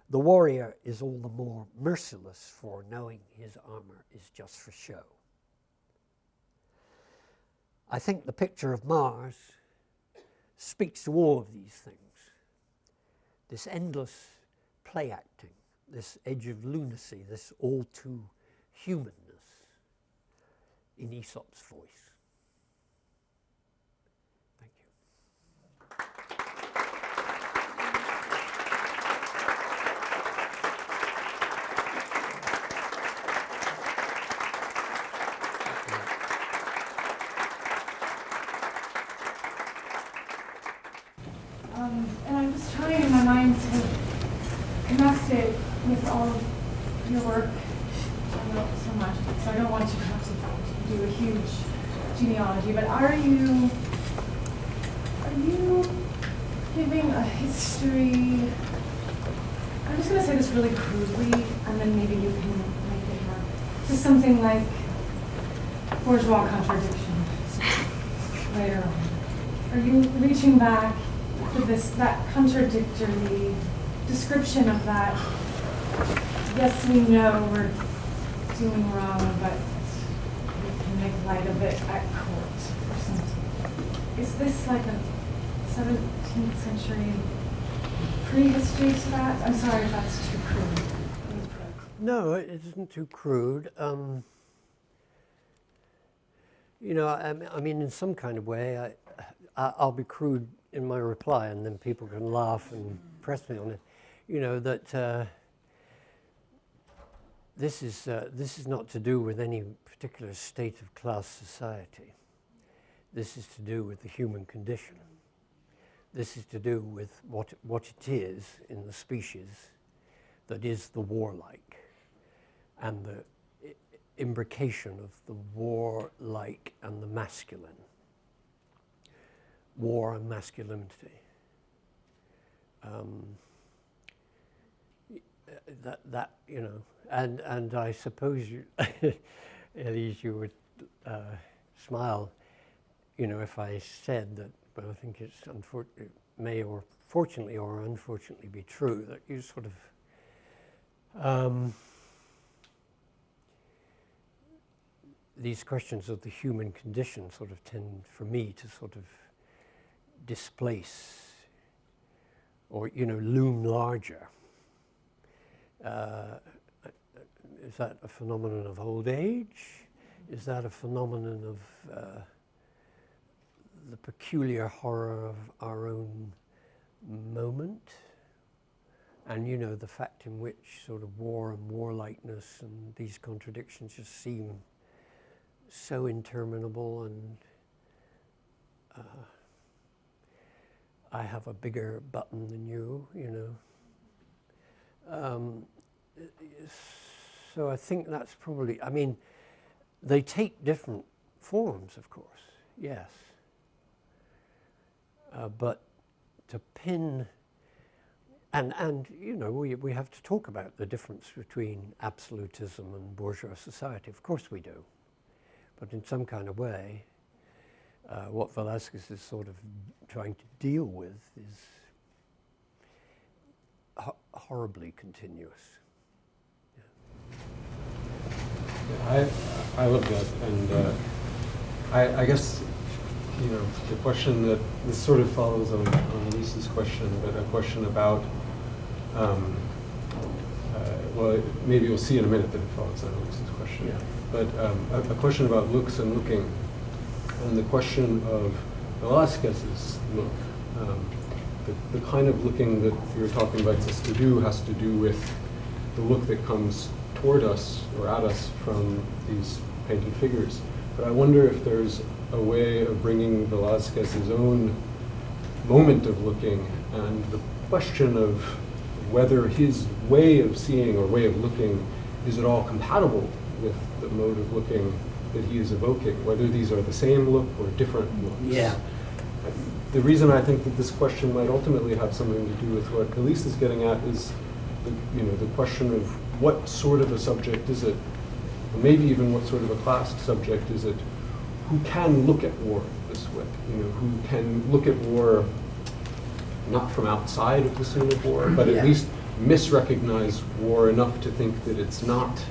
Speaker 2: The warrior is all the more merciless for knowing his armor is just for show. I think the picture of Mars speaks to all of these things. This endless play acting, this edge of lunacy, this all too humanness in Aesop's voice. Thank you.
Speaker 3: And I'm just trying in my mind to connect it with all of your work. I know so much, so I don't want you to have to do a huge genealogy, but are you giving a history? I'm just going to say this really crudely, and then maybe you can make it more. Just something like bourgeois contradiction later on. Are you reaching back to that contradictory description of that? Yes, we know we're doing wrong, but we can make light of it at court or something. Is this like a 17th century prehistory to that? I'm sorry if that's too crude.
Speaker 2: No, it isn't too crude. You know, I mean, in some kind of way, I'll be crude in my reply, and then people can laugh and press me on it. You know that this is not to do with any particular state of class society. This is to do with the human condition. This is to do with what it is in the species that is the warlike, and the imbrication of the warlike and the masculine. War and masculinity. That you know, and I suppose you, Elise, you would smile, you know, if I said that. But I think it may or fortunately or unfortunately be true that you sort of these questions of the human condition sort of tend, for me, to sort of displace or, loom larger. Is that a phenomenon of old age? Is that a phenomenon of the peculiar horror of our own moment? And, the fact in which sort of war and warlikeness and these contradictions just seem so interminable, and I have a bigger button than you, So I think that's probably, they take different forms, of course, yes. But to pin, and we have to talk about the difference between absolutism and bourgeois society. Of course we do. But in some kind of way, what Velasquez is sort of trying to deal with is horribly continuous.
Speaker 4: Yeah, I love that, and I guess the question that this sort of follows on Lisa's question, but a question about well, maybe we'll see in a minute that it follows on Lisa's question.
Speaker 2: Yeah.
Speaker 4: But a question about looks and looking, and the question of Velasquez's look. The kind of looking that you were talking about has to do with the look that comes toward us or at us from these painted figures. But I wonder if there's a way of bringing Velázquez's own moment of looking and the question of whether his way of seeing or way of looking is at all compatible with the mode of looking that he is evoking, whether these are the same look or different looks.
Speaker 2: Yeah.
Speaker 4: The reason I think that this question might ultimately have something to do with what Elise is getting at is the question of what sort of a subject is it, or maybe even what sort of a classed subject is it, who can look at war this way, who can look at war not from outside of the scene of war, but at least misrecognize war enough to think that it's not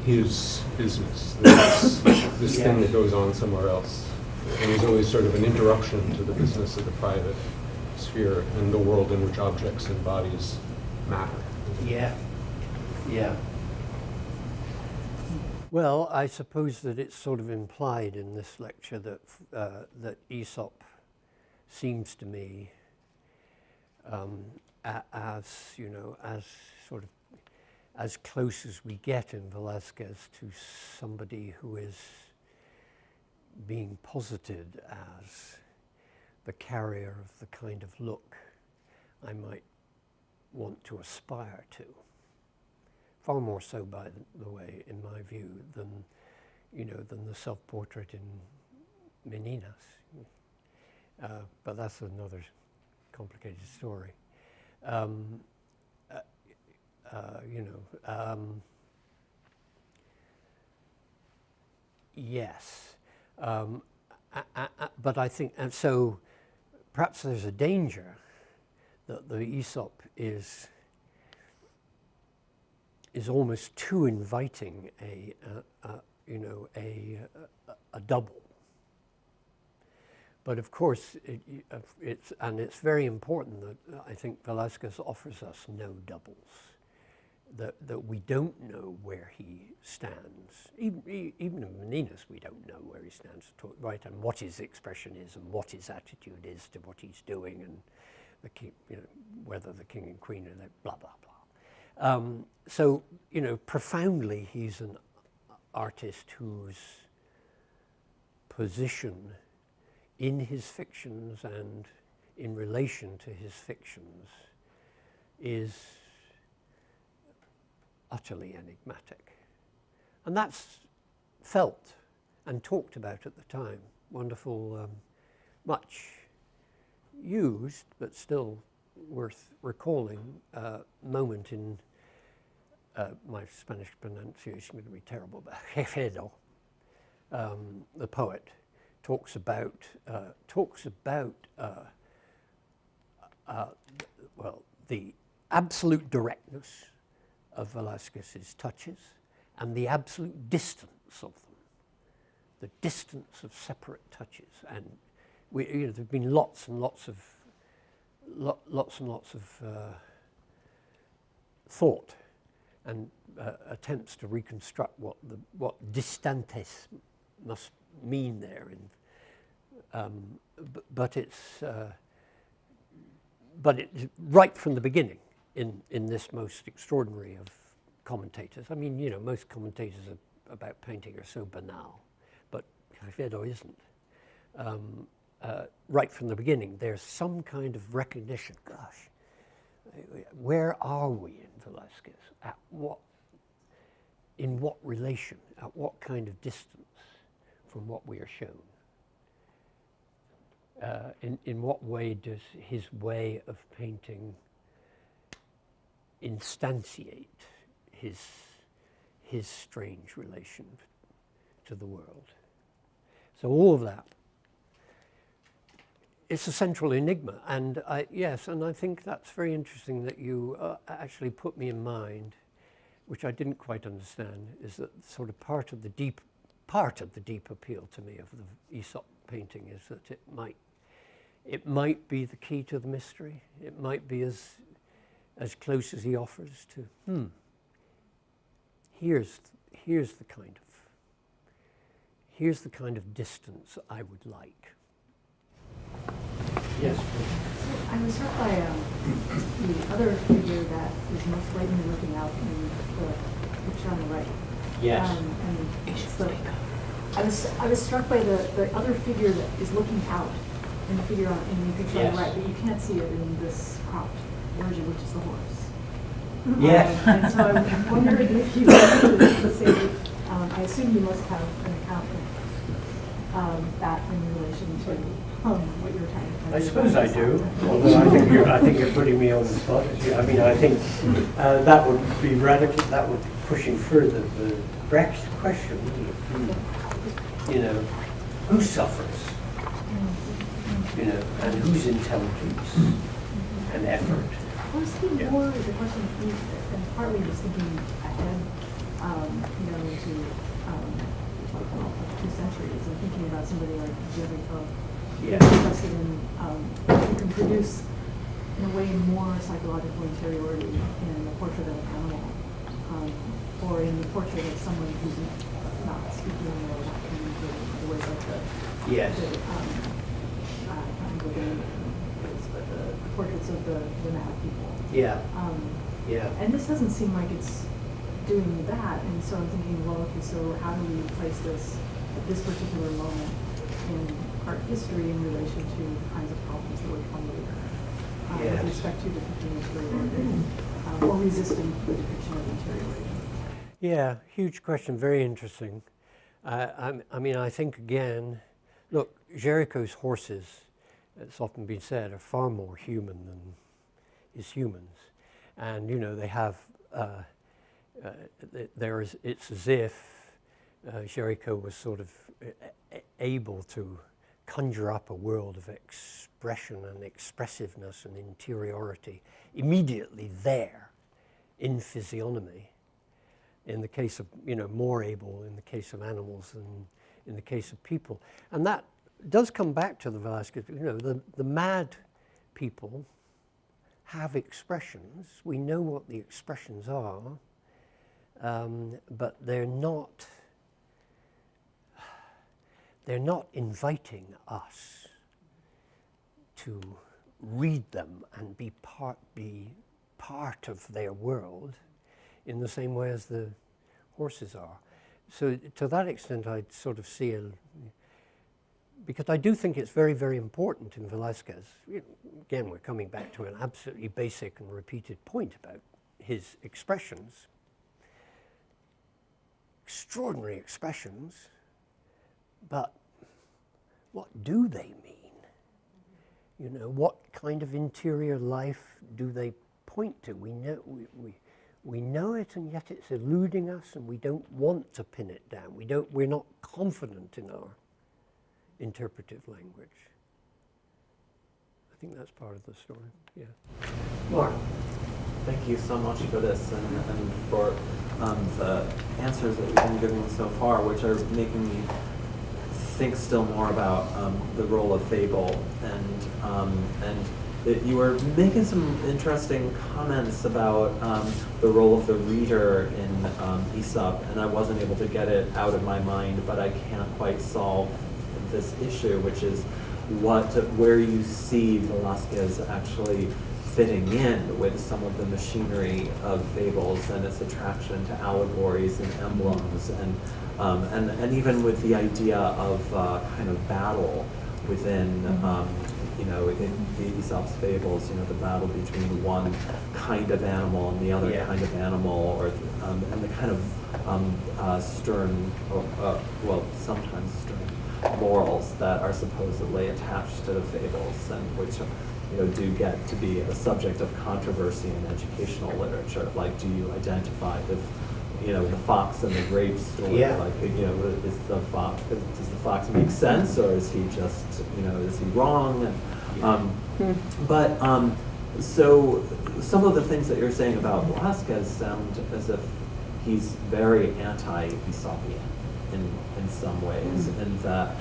Speaker 4: his business, that it's this thing that goes on somewhere else. And there's always sort of an interruption to the business of the private sphere and the world in which objects and bodies matter.
Speaker 2: Yeah. Well, I suppose that it's sort of implied in this lecture that that Aesop seems to me as sort of as close as we get in Velasquez to somebody who is being posited as the carrier of the kind of look I might want to aspire to. Far more so, by the way, in my view, than the self-portrait in Meninas. But that's another complicated story. Yes. But I think, and so perhaps there's a danger that the Aesop is almost too inviting a double. But of course, it's very important that I think Velasquez offers us no doubles. That we don't know where he stands. Even in Meninas, we don't know where he stands, right? And what his expression is, and what his attitude is to what he's doing, and the king, whether the king and queen are there, blah blah blah. So profoundly, he's an artist whose position in his fictions and in relation to his fictions is utterly enigmatic. And that's felt and talked about at the time. Wonderful, much used, but still worth recalling, moment in my Spanish pronunciation is going to be terrible, but Jefedo, the poet, talks about the absolute directness of Velázquez's touches and the absolute distance of them, the distance of separate touches. And there have been lots and lots of lots and lots of thought and attempts to reconstruct what distantes must mean there. But it's right from the beginning in this most extraordinary of commentators. I mean, you know, most commentators about painting are so banal, but Caicedo isn't. Right from the beginning, there's some kind of recognition. Gosh, where are we in Velasquez? In what relation? At what kind of distance from what we are shown? In what way does his way of painting instantiate his strange relation to the world? So all of that, it's a central enigma, and I think that's very interesting that you actually put me in mind, which I didn't quite understand, is that sort of part of the deep appeal to me of the Aesop painting is that it might be the key to the mystery. It might be as close as he offers to. Here's the kind of distance I would like. Yes.
Speaker 5: So I was struck by the other figure that is most blatantly looking out in the picture on the right.
Speaker 2: Yes.
Speaker 5: I was struck by the other figure that is looking out in the figure in the picture on the right, but you can't see it in this cropped version, which is the horse.
Speaker 2: Yes.
Speaker 5: And so I wondered if you could say, I assume you must have an account of that in relation to what you were trying to.
Speaker 2: I suppose I do, although I think you're putting me on the spot. I mean, I think that would be radical. That would be pushing further the Brecht's question, wouldn't it? You know, who suffers? You know, and whose intelligence and effort?
Speaker 5: I was thinking more as a question, and partly just thinking ahead, into 2 centuries, and thinking about somebody like Jericho.
Speaker 2: Yes.
Speaker 5: Interested in who can produce, in a way, more psychological interiority in the portrait of an animal, or in the portrait of someone who's not speaking or walking in the ways like the.
Speaker 2: Yes.
Speaker 5: I can't remember the name of it, but the portraits of the mad people.
Speaker 2: Yeah. Yeah.
Speaker 5: And this doesn't seem like it's doing that, and so I'm thinking, well, okay, so how do we place this at this particular moment in art history in relation to the kinds of problems that would come later with respect to depicting interiority or resisting the depiction of interiority?
Speaker 2: Yeah, huge question, very interesting. I mean, I think again, look, Jericho's horses, it's often been said, are far more human than his humans. And, you know, they have, it's as if Jericho was sort of able to conjure up a world of expression and expressiveness and interiority immediately there in physiognomy. In the case of, you know, more able in the case of animals than in the case of people. And that does come back to the Velasquez, you know, the mad people have expressions. We know what the expressions are, but they're not inviting us to read them and be part of their world in the same way as the horses are. So to that extent, I'd sort of see because I do think it's very, very important in Velasquez. Again, we're coming back to an absolutely basic and repeated point about his expressions. Extraordinary expressions, but what do they mean? You know, what kind of interior life do they point to? We know it, and yet it's eluding us, and we don't want to pin it down. We're not confident in our interpretive language. I think that's part of the story. Yeah.
Speaker 1: Mark, thank you so much for this and for the answers that you've been giving so far, which are making me think still more about the role of fable and that you were making some interesting comments about the role of the reader in Aesop, and I wasn't able to get it out of my mind, but I can't quite solve this issue, which is where you see Velasquez actually fitting in with some of the machinery of fables and its attraction to allegories and emblems, and even with the idea of kind of battle within, you know, in the Aesop's fables, you know, the battle between one kind of animal and the other kind of animal, or and the kind of stern, well, sometimes stern morals that are supposedly attached to the fables, and which, you know, do get to be a subject of controversy in educational literature. Like, do you identify with, you know, the fox and the grape story?
Speaker 2: Yeah.
Speaker 1: Like, you know, does the fox make sense, or is he just, you know, is he wrong? And, so some of the things that you're saying about Velasquez sound as if he's very anti-Aesopian in some ways, and that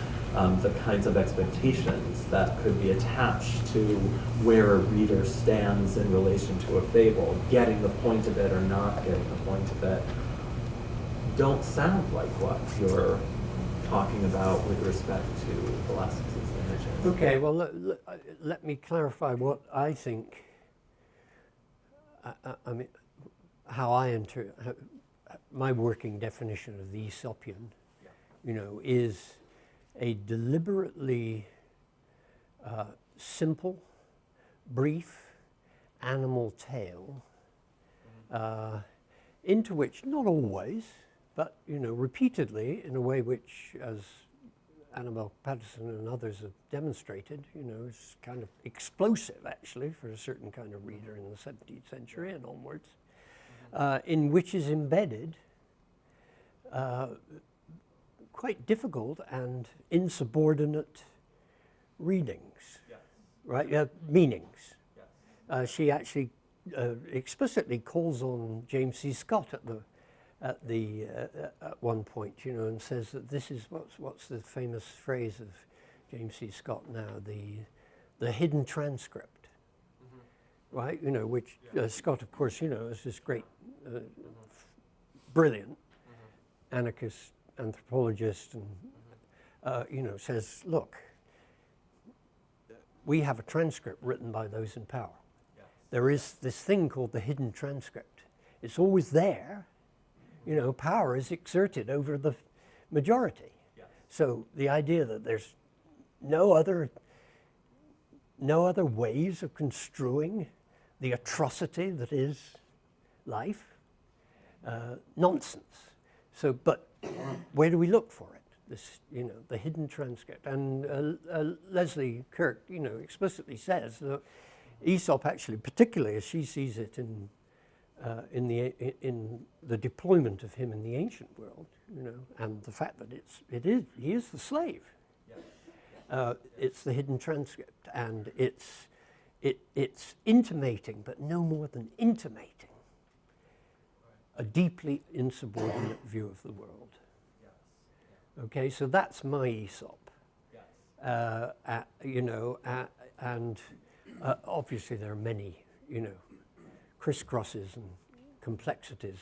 Speaker 1: the kinds of expectations that could be attached to where a reader stands in relation to a fable, getting the point of it or not getting the point of it, don't sound like what you're talking about with respect to Velasquez's images.
Speaker 2: Okay, well, let me clarify what I think, I mean, how I my working definition of the Aesopian, you know, is a deliberately simple, brief animal tale into which, not always, but, you know, repeatedly, in a way which, as Annabel Patterson and others have demonstrated, you know, is kind of explosive, actually, for a certain kind of reader in the 17th century and onwards, in which is embedded quite difficult and insubordinate readings, right? Meanings. She actually explicitly calls on James C. Scott at one point, you know, and says that this is what's the famous phrase of James C. Scott now, the hidden transcript, right? You know, which Scott, of course, you know, is this great, brilliant anarchist anthropologist, and you know, says, look, we have a transcript written by those in power. There is this thing called the hidden transcript. It's always there. You know, power is exerted over the majority. So the idea that there's no other ways of construing the atrocity that is life, nonsense. So, but where do we look for it? This, you know, the hidden transcript. And Leslie Kirk, you know, explicitly says that Aesop actually, particularly as she sees it in the deployment of him in the ancient world, you know, and the fact that he is the slave. It's the hidden transcript, and it's intimating, but no more than intimating, a deeply insubordinate view of the world. Okay, so that's my Aesop. You know, and obviously there are many, you know, crisscrosses and complexities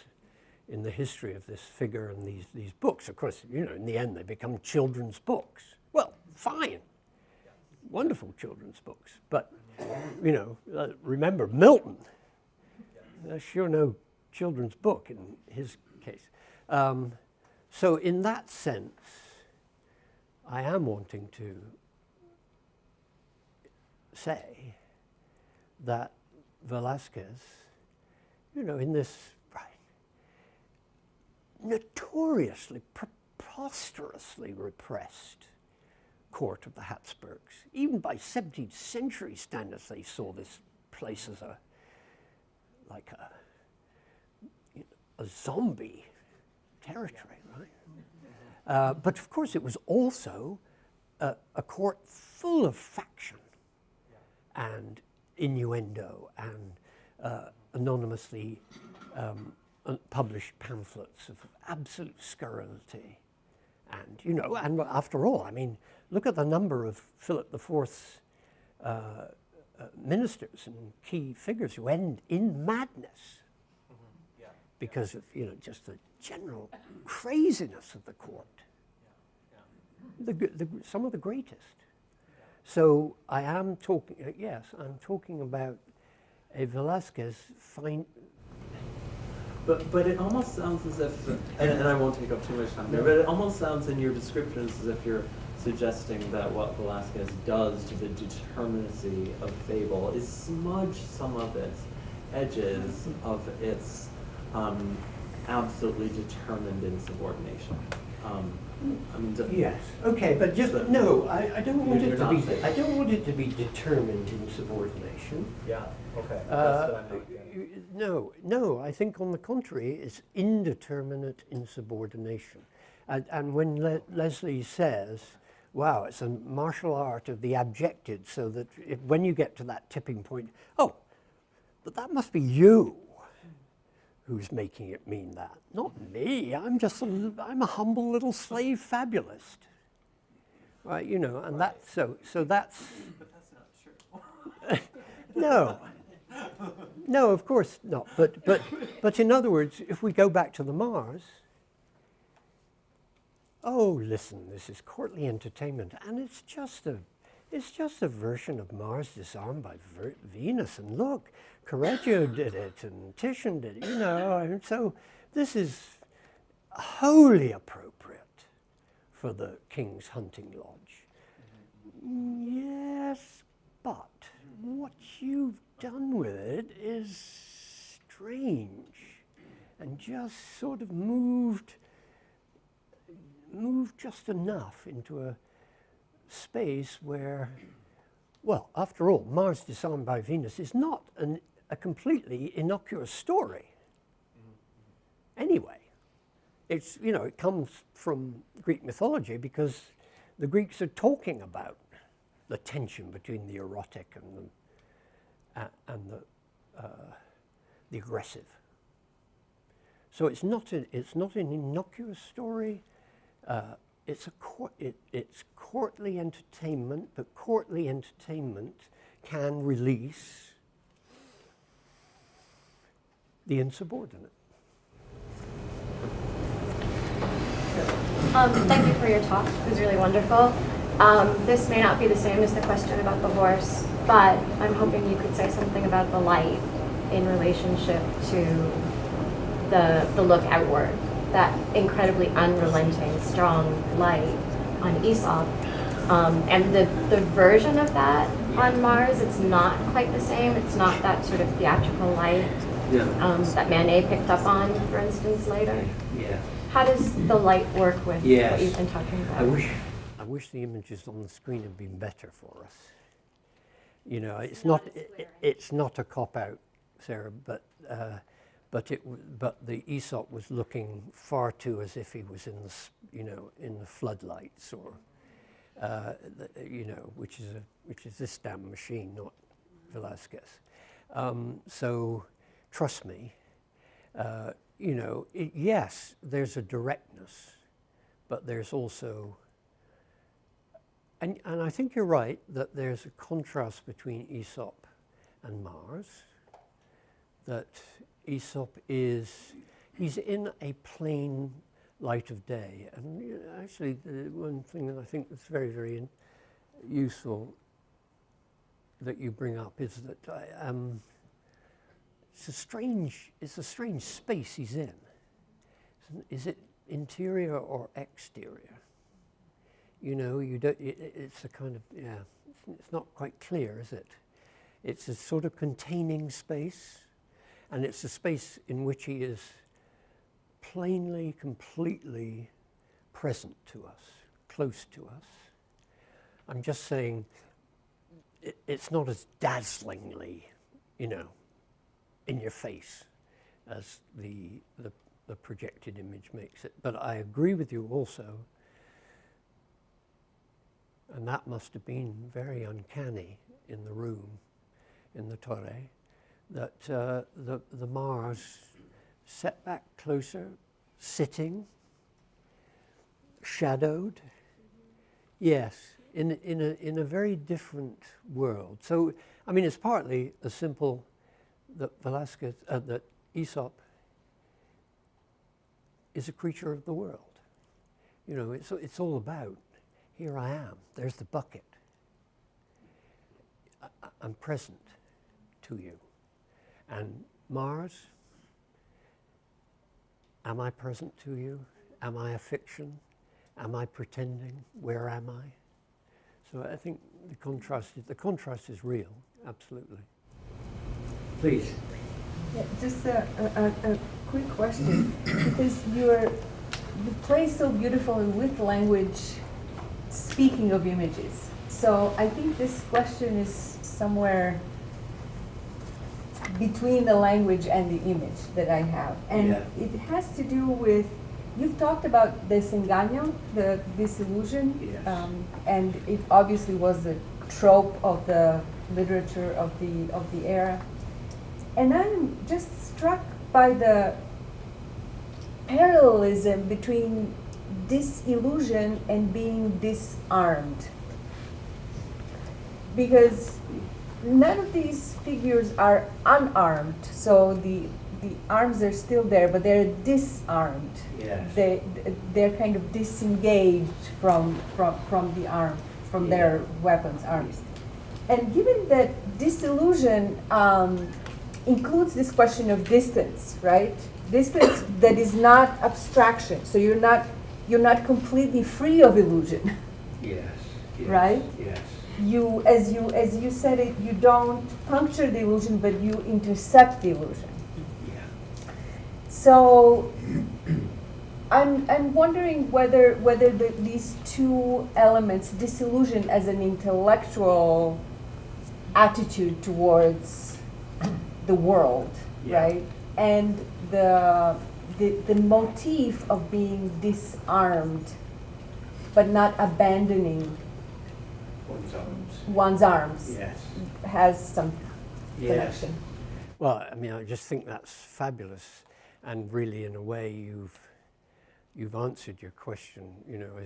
Speaker 2: in the history of this figure and these books. Of course, you know, in the end they become children's books. Well, fine, wonderful children's books, but, you know, remember Milton, there's sure no children's book in his case. So in that sense, I am wanting to say that Velasquez, you know, in this notoriously, preposterously repressed court of the Habsburgs, even by 17th century standards, they saw this place as like a zombie territory, right? But of course, it was also a court full of faction and innuendo and anonymously published pamphlets of absolute scurrility. And, you know, and after all, I mean, look at the number of Philip IV's ministers and key figures who end in madness
Speaker 1: Yeah.
Speaker 2: because of just the general craziness of the court. Some of the greatest. So I am talking. Yes, I'm talking about a Velasquez
Speaker 1: But it almost sounds as if, and I won't take up too much time there, but it almost sounds in your descriptions as if you're suggesting that what Velasquez does to the determinacy of fable is smudge some of its edges of its absolutely determined insubordination. I mean,
Speaker 2: Yes. Okay, but just no. I don't want
Speaker 1: You're
Speaker 2: it to
Speaker 1: not
Speaker 2: be.
Speaker 1: saying-
Speaker 2: I don't want it to be determined insubordination.
Speaker 1: Yeah. Okay.
Speaker 2: No. I think on the contrary, it's indeterminate insubordination. And when Leslie says, "Wow, it's a martial art of the abjected," so that when you get to that tipping point, oh, but that must be you who's making it mean that, not me. I'm a humble little slave fabulist, right? And that's so that's.
Speaker 1: But that's not true.
Speaker 2: No, of course not. But in other words, if we go back to the Mars, oh, listen, this is courtly entertainment, and it's just a version of Mars disarmed by Venus. And look, Correggio did it, and Titian did it. And so this is wholly appropriate for the King's Hunting Lodge. Yes, but what you've done with it is strange, and just sort of moved just enough into a space where, well, after all, Mars disarmed by Venus is not a completely innocuous story. Anyway, it's it comes from Greek mythology because the Greeks are talking about the tension between the erotic and the aggressive. So it's not an innocuous story. It's courtly entertainment, but courtly entertainment can release the insubordinate.
Speaker 6: Thank you for your talk. It was really wonderful. This may not be the same as the question about the horse, but I'm hoping you could say something about the light in relationship to the look outward, that incredibly unrelenting, strong light on Aesop. And the version of that on Mars, it's not quite the same. It's not that sort of theatrical light that Manet picked up on, for instance, later.
Speaker 2: Yeah.
Speaker 6: How does the light work with what you've been talking about?
Speaker 2: I wish the images on the screen had been better for us. It's not a cop-out, Sarah, but the Aesop was looking far too as if he was in the floodlights, or which is this damn machine, not Velasquez. So trust me, yes, there's a directness, but there's also, and I think you're right that there's a contrast between Aesop and Mars, that Aesop he's in a plain light of day. And actually, the one thing that I think that's very, very useful that you bring up is that it's a strange space he's in. Is it interior or exterior? You don't. It's a kind of It's not quite clear, is it? It's a sort of containing space, and it's a space in which he is plainly, completely present to us, close to us. I'm just saying, it's not as dazzlingly, in your face as the projected image makes it. But I agree with you also, and that must have been very uncanny in the room, in the Torre, that the Mars set back closer, sitting, shadowed. Yes, in a very different world. So I mean, it's partly as simple that Velasquez, that Aesop is a creature of the world. You know, it's all about, here I am, there's the bucket. I'm present to you. And Mars, am I present to you? Am I a fiction? Am I pretending? Where am I? So I think the contrast is real, absolutely. Please.
Speaker 7: Yeah, just a quick question, because you play so beautifully with language, speaking of images. So I think this question is somewhere between the language and the image that I have. And it has to do with, you've talked about desengaño, the disillusion,
Speaker 2: Yes.
Speaker 7: and it obviously was the trope of the literature of the era. And I'm just struck by the parallelism between disillusion and being disarmed. Because none of these figures are unarmed, so the arms are still there, but they're disarmed.
Speaker 2: Yes.
Speaker 7: They're kind of disengaged from the arm, from their weapons, arms. And given that disillusion includes this question of distance, right? Distance that is not abstraction. So you're not completely free of illusion.
Speaker 2: Yes.
Speaker 7: Right?
Speaker 2: Yes.
Speaker 7: You, as you said it, you don't puncture the illusion, but you intercept the illusion.
Speaker 2: Yeah.
Speaker 7: So I'm wondering whether these two elements, disillusion as an intellectual attitude towards the world,
Speaker 2: Yeah.
Speaker 7: right, and the motif of being disarmed, but not abandoning one's arms,
Speaker 2: Yes.
Speaker 7: has some
Speaker 2: Yes.
Speaker 7: connection.
Speaker 2: Well, I mean, I just think that's fabulous, and really, in a way, you've answered your question. You know,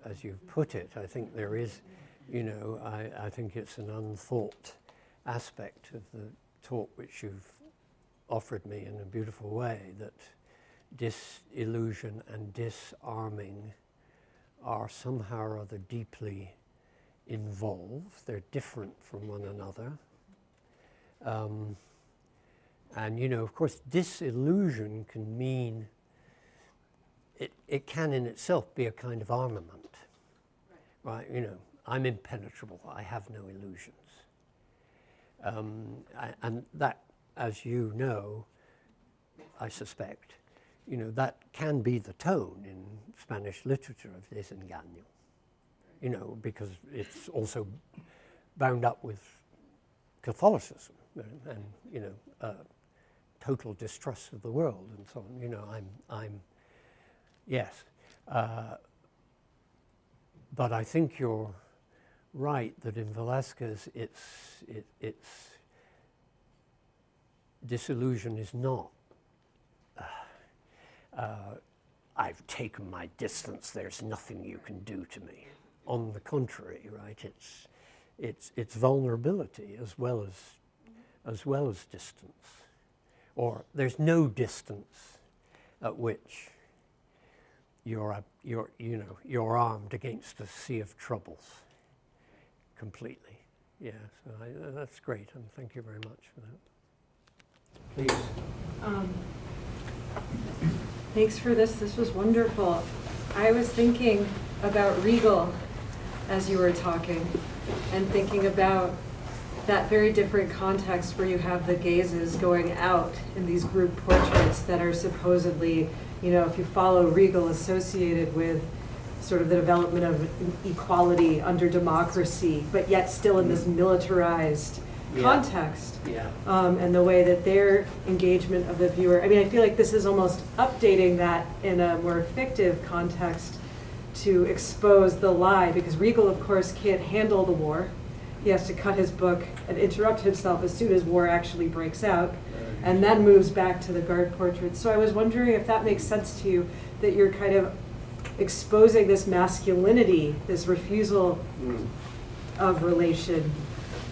Speaker 2: as you've put it, I think there is, you know, I think it's an unthought aspect of the talk which you've offered me in a beautiful way, that disillusion and disarming are somehow or other deeply involved. They're different from one another. And, you know, of course, disillusion can mean, it can in itself be a kind of armament, right? You know, I'm impenetrable, I have no illusions. And that, as you know, I suspect, you know, that can be the tone in Spanish literature of desengaño, you know, because it's also bound up with Catholicism and you know, total distrust of the world and so on. You know, I'm yes. But I think you're right that in Velasquez it's disillusion is not I've taken my distance, there's nothing you can do to me. On the contrary, right? It's vulnerability as well as distance. Or there's no distance at which you're armed against a sea of troubles completely. Yeah, so that's great, and thank you very much for that. Please.
Speaker 8: Thanks for this. This was wonderful. I was thinking about Regal as you were talking, and thinking about that very different context where you have the gazes going out in these group portraits that are supposedly, you know, if you follow Regal, associated with sort of the development of equality under democracy, but yet still in this militarized context.
Speaker 2: Yeah.
Speaker 8: And the way that their engagement of the viewer, I mean, I feel like this is almost updating that in a more fictive context to expose the lie, because Regal, of course, can't handle the war. He has to cut his book and interrupt himself as soon as war actually breaks out, and then moves back to the guard portraits. So I was wondering if that makes sense to you, that you're kind of exposing this masculinity, this refusal of relation,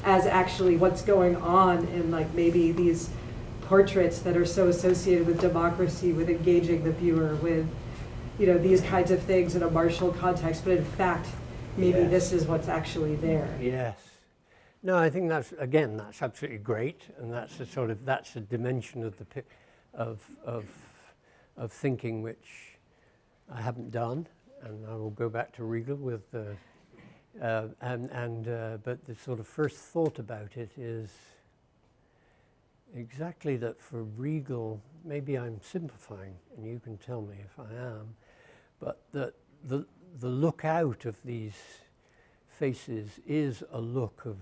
Speaker 8: as actually what's going on in like maybe these portraits that are so associated with democracy, with engaging the viewer, with, you know, these kinds of things in a martial context, but in fact, maybe
Speaker 2: Yes.
Speaker 8: this is what's actually there.
Speaker 2: Yes. No, I think that's, again, that's absolutely great, and that's a sort of, that's a dimension of the of thinking which I haven't done, and I will go back to Riegel with but the sort of first thought about it is exactly that for Riegel, maybe I'm simplifying, and you can tell me if I am, but that the look out of these faces is a look of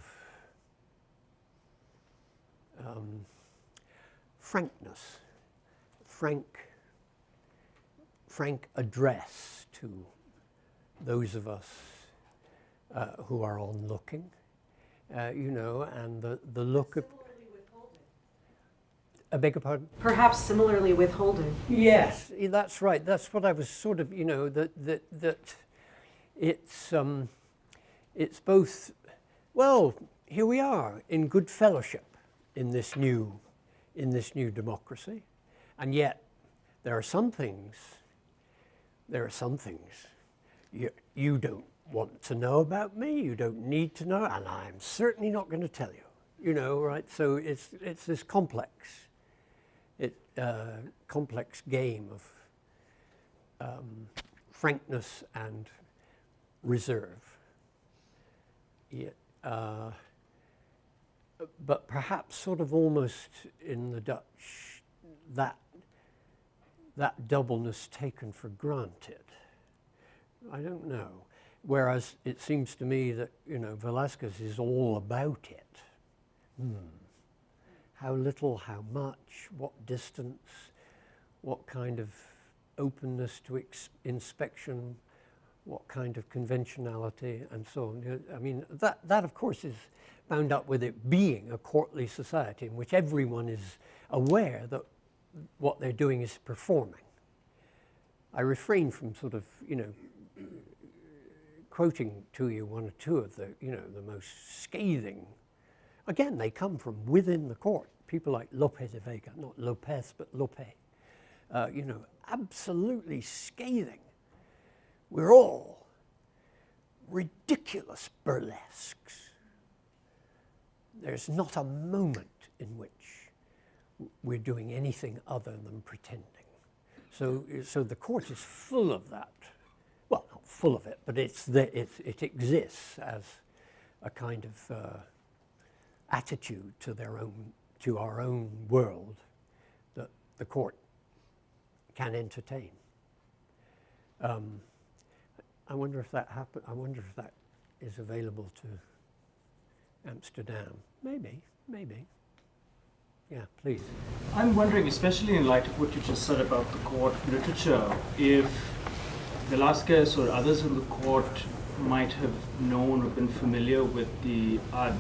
Speaker 2: frankness, frank address to those of us who are onlooking, you know, and the look of. I beg your pardon?
Speaker 8: Perhaps similarly withholding.
Speaker 2: Yes, that's right. That's what I was sort of, you know, that it's both, well, here we are in good fellowship in this new democracy, and yet there are some things you don't want to know about me, you don't need to know, and I'm certainly not going to tell you, you know, right? So it's this complex game of frankness and reserve. Yet, but perhaps sort of almost in the Dutch, that doubleness taken for granted. I don't know. Whereas it seems to me that, you know, Velasquez is all about it. How little, how much, what distance, what kind of openness to inspection, what kind of conventionality, and so on. I mean, that of course is bound up with it being a courtly society in which everyone is aware that what they're doing is performing. I refrain from sort of, you know, quoting to you one or two of the, you know, the most scathing. Again, they come from within the court. People like Lope de Vega, not Lopez, but Lope. You know, absolutely scathing. We're all ridiculous burlesques. There's not a moment in which we're doing anything other than pretending. So the court is full of that. Well, not full of it, but it exists as a kind of attitude to our own world that the court can entertain. I wonder if that happen. I wonder if that is available to Amsterdam. Maybe. Yeah, please.
Speaker 9: I'm wondering, especially in light of what you just said about the court literature, if Velasquez or others in the court might have known or been familiar with the ad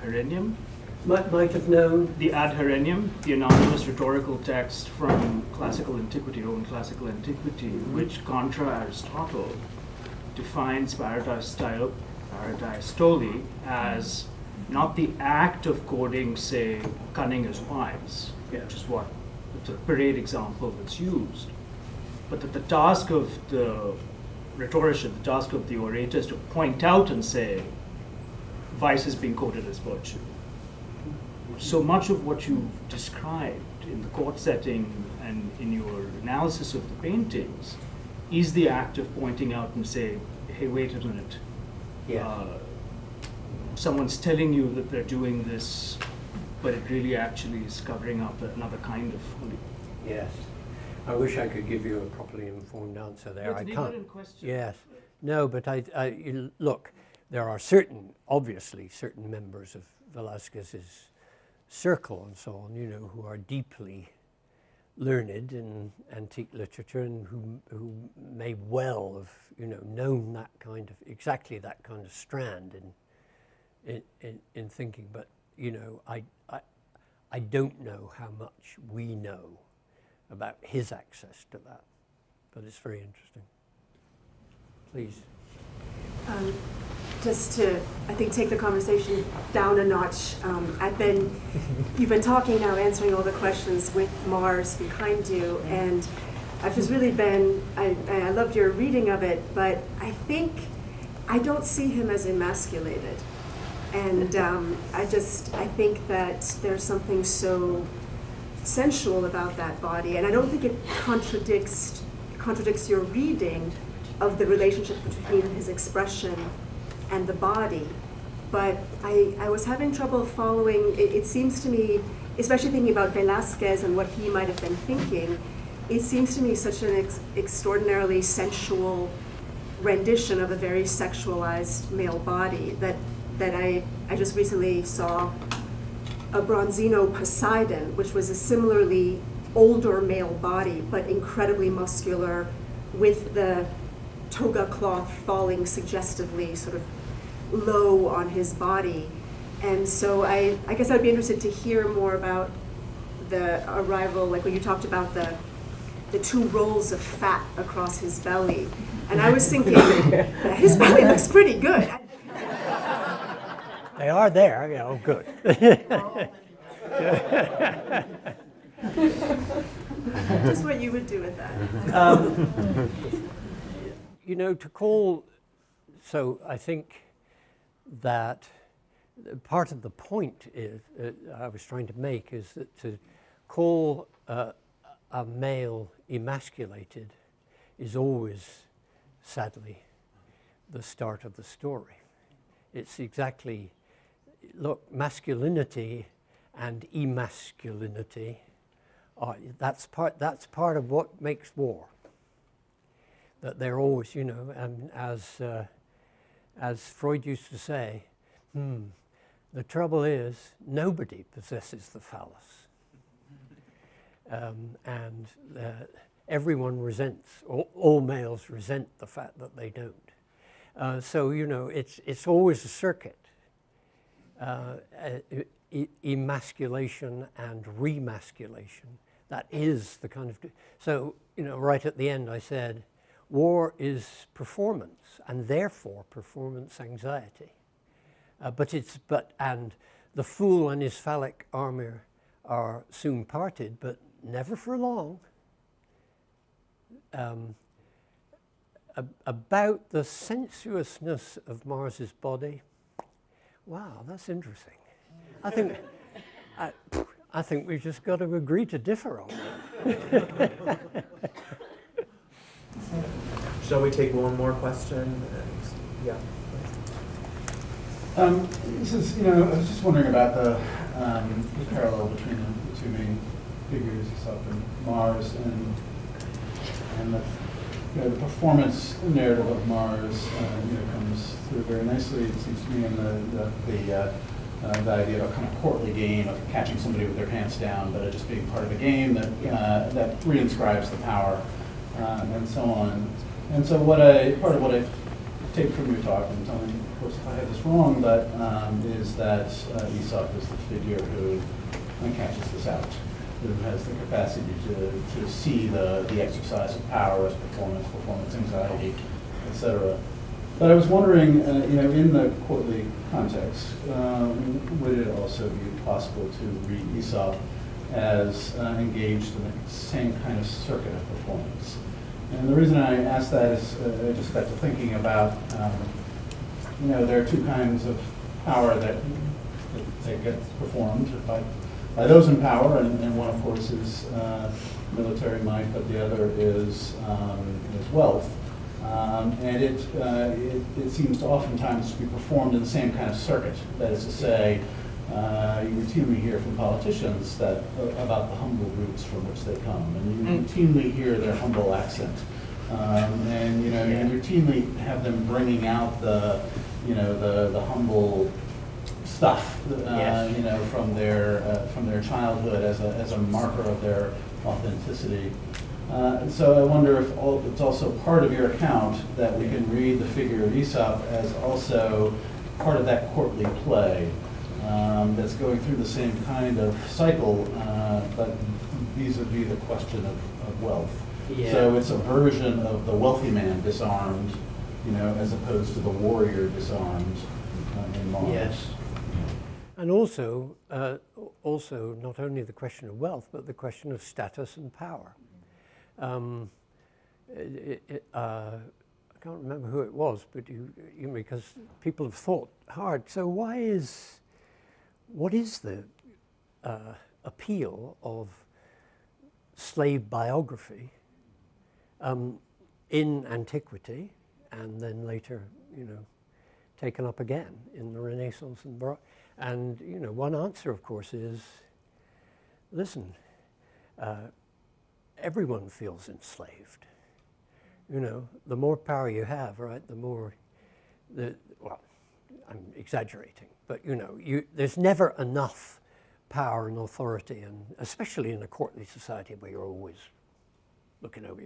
Speaker 9: Herennium.
Speaker 2: Might have known.
Speaker 9: The ad Herennium, the anonymous rhetorical text from classical antiquity, Roman classical antiquity, which, contra Aristotle, defines paradistole as not the act of coding, say, cunning is wise, which is what the parade example that's used, but that the task of the rhetorician, the task of the orator is to point out and say, vice is being coded as virtue. So much of what you've described in the court setting and in your analysis of the paintings is the act of pointing out and say, hey, wait a minute.
Speaker 2: Yeah.
Speaker 9: Someone's telling you that they're doing this, but it really actually is covering up another kind of folly.
Speaker 2: Yes. I wish I could give you a properly informed answer there. I can't. Yes. No, but look, there are obviously certain members of Velasquez's circle and so on, you know, who are deeply learned in antique literature and who may well have, you know, known that kind of, exactly that kind of strand in thinking. But, you know, I don't know how much we know about his access to that, but it's very interesting. Please.
Speaker 10: just to, I think, take the conversation down a notch. You've been talking now, answering all the questions with Mars behind you, and I've just really been, I loved your reading of it, but I don't see him as emasculated. And I think that there's something so sensual about that body, and I don't think it contradicts your reading of the relationship between his expression and the body. But I was having trouble following, it seems to me, especially thinking about Velasquez and what he might have been thinking, it seems to me such an extraordinarily sensual rendition of a very sexualized male body that I just recently saw a Bronzino Poseidon, which was a similarly older male body, but incredibly muscular, with the toga cloth falling suggestively sort of low on his body. And so I guess I'd be interested to hear more about the arrival, like when you talked about the two rolls of fat across his belly. And I was thinking, his belly looks pretty good.
Speaker 2: They are there, yeah, oh, good.
Speaker 10: Just what you would do with that.
Speaker 2: You know, so I think that part of the point is, I was trying to make is that to call a male emasculated is always, sadly, the start of the story. It's exactly, look, masculinity and emasculinity, that's part of what makes war. That they're always, you know, and as Freud used to say, the trouble is nobody possesses the phallus, and everyone resents, all males resent the fact that they don't. So you know, it's always a circuit. Emasculation and remasculation. That is the kind of. So you know, right at the end, I said, war is performance, and therefore performance anxiety. And the fool and his phallic armor are soon parted, but never for long. About the sensuousness of Mars's body. Wow, that's interesting. I think we've just got to agree to differ on that.
Speaker 1: Shall we take one more question? And, yeah.
Speaker 11: This is, you know, I was just wondering about the parallel between the two main figures, Aesop and Mars, and the, you know, the performance narrative of Mars, you know, comes through very nicely. It seems to me in the idea of a kind of courtly game of catching somebody with their pants down, but it just being part of a game that reinscribes the power, and so on. And so part of what I take from your talk, and tell me, of course, if I have this wrong, but is that Aesop is the figure who catches this out, who has the capacity to see the exercise of power as performance anxiety, etc. But I was wondering, you know, in the courtly context, would it also be possible to read Aesop as engaged in the same kind of circuit of performance? And the reason I asked that is I just got to thinking about, you know, there are two kinds of power that get performed by those in power, and one, of course, is military might, but the other is wealth. And it seems to oftentimes be performed in the same kind of circuit. That is to say, you routinely hear from politicians about the humble roots from which they come, and you routinely hear their humble accent, and you know, you routinely have them bringing out the humble stuff, you know, from their childhood as a marker of their authenticity. So I wonder if it's also part of your account that we can read the figure of Aesop as also part of that courtly play that's going through the same kind of cycle, but vis-a-vis the question of wealth. Yeah. So it's a version of the wealthy man disarmed as opposed to the warrior disarmed in Mars.
Speaker 2: Yes. And also, not only the question of wealth, but the question of status and power. I can't remember who it was, but because people have thought hard. So what is the appeal of slave biography in antiquity, and then later, taken up again in the Renaissance and Baroque? And one answer, of course, is, listen, everyone feels enslaved. The more power you have, right, the more, well, I'm exaggerating, but there's never enough power and authority, and especially in a courtly society where you're always looking over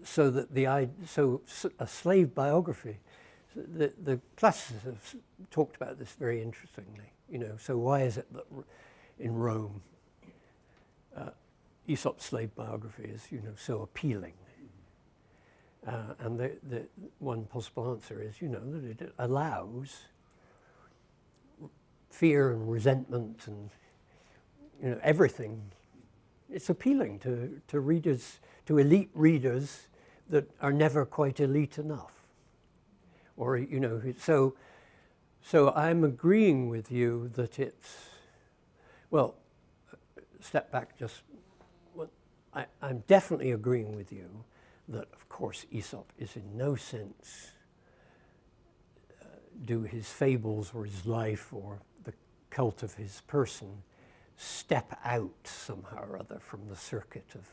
Speaker 2: so that so a slave biography, the classicists have talked about this very interestingly. So why is it that in Rome, Aesop's slave biography is so appealing? And the one possible answer is that it allows fear and resentment and everything. It's appealing to readers, to elite readers that are never quite elite enough. Or, so I'm agreeing with you that it's, well, step back just, I'm definitely agreeing with you that, of course, Aesop is in no sense do his fables or his life or the cult of his person step out somehow or other from the circuit of,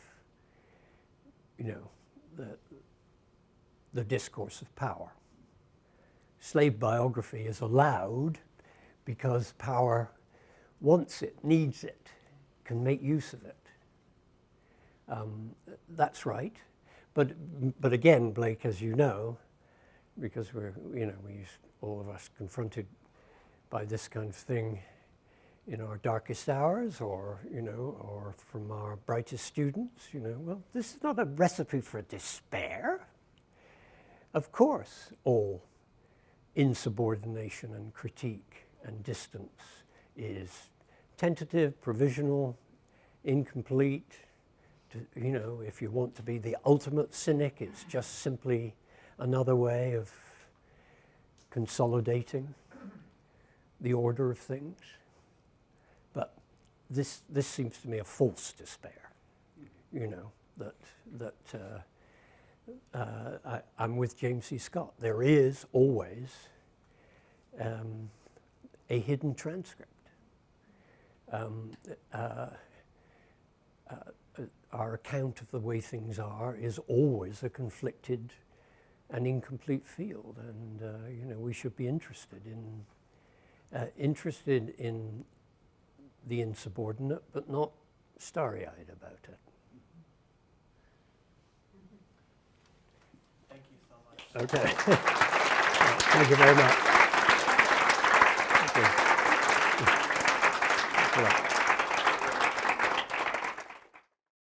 Speaker 2: the discourse of power. Slave biography is allowed because power wants it, needs it, can make use of it. That's right. But again, Blake, as you know, because we're, all of us confronted by this kind of thing in our darkest hours, or or from our brightest students, well, this is not a recipe for despair. Of course, all insubordination and critique and distance is tentative, provisional, incomplete. If you want to be the ultimate cynic, it's just simply another way of consolidating the order of things. But this seems to me a false despair. I'm with James C. Scott. There is always a hidden transcript. Our account of the way things are is always a conflicted and incomplete field, and we should be interested in the insubordinate, but not starry-eyed about it.
Speaker 1: Thank you so much.
Speaker 2: Okay. Thank you very much. Thank you.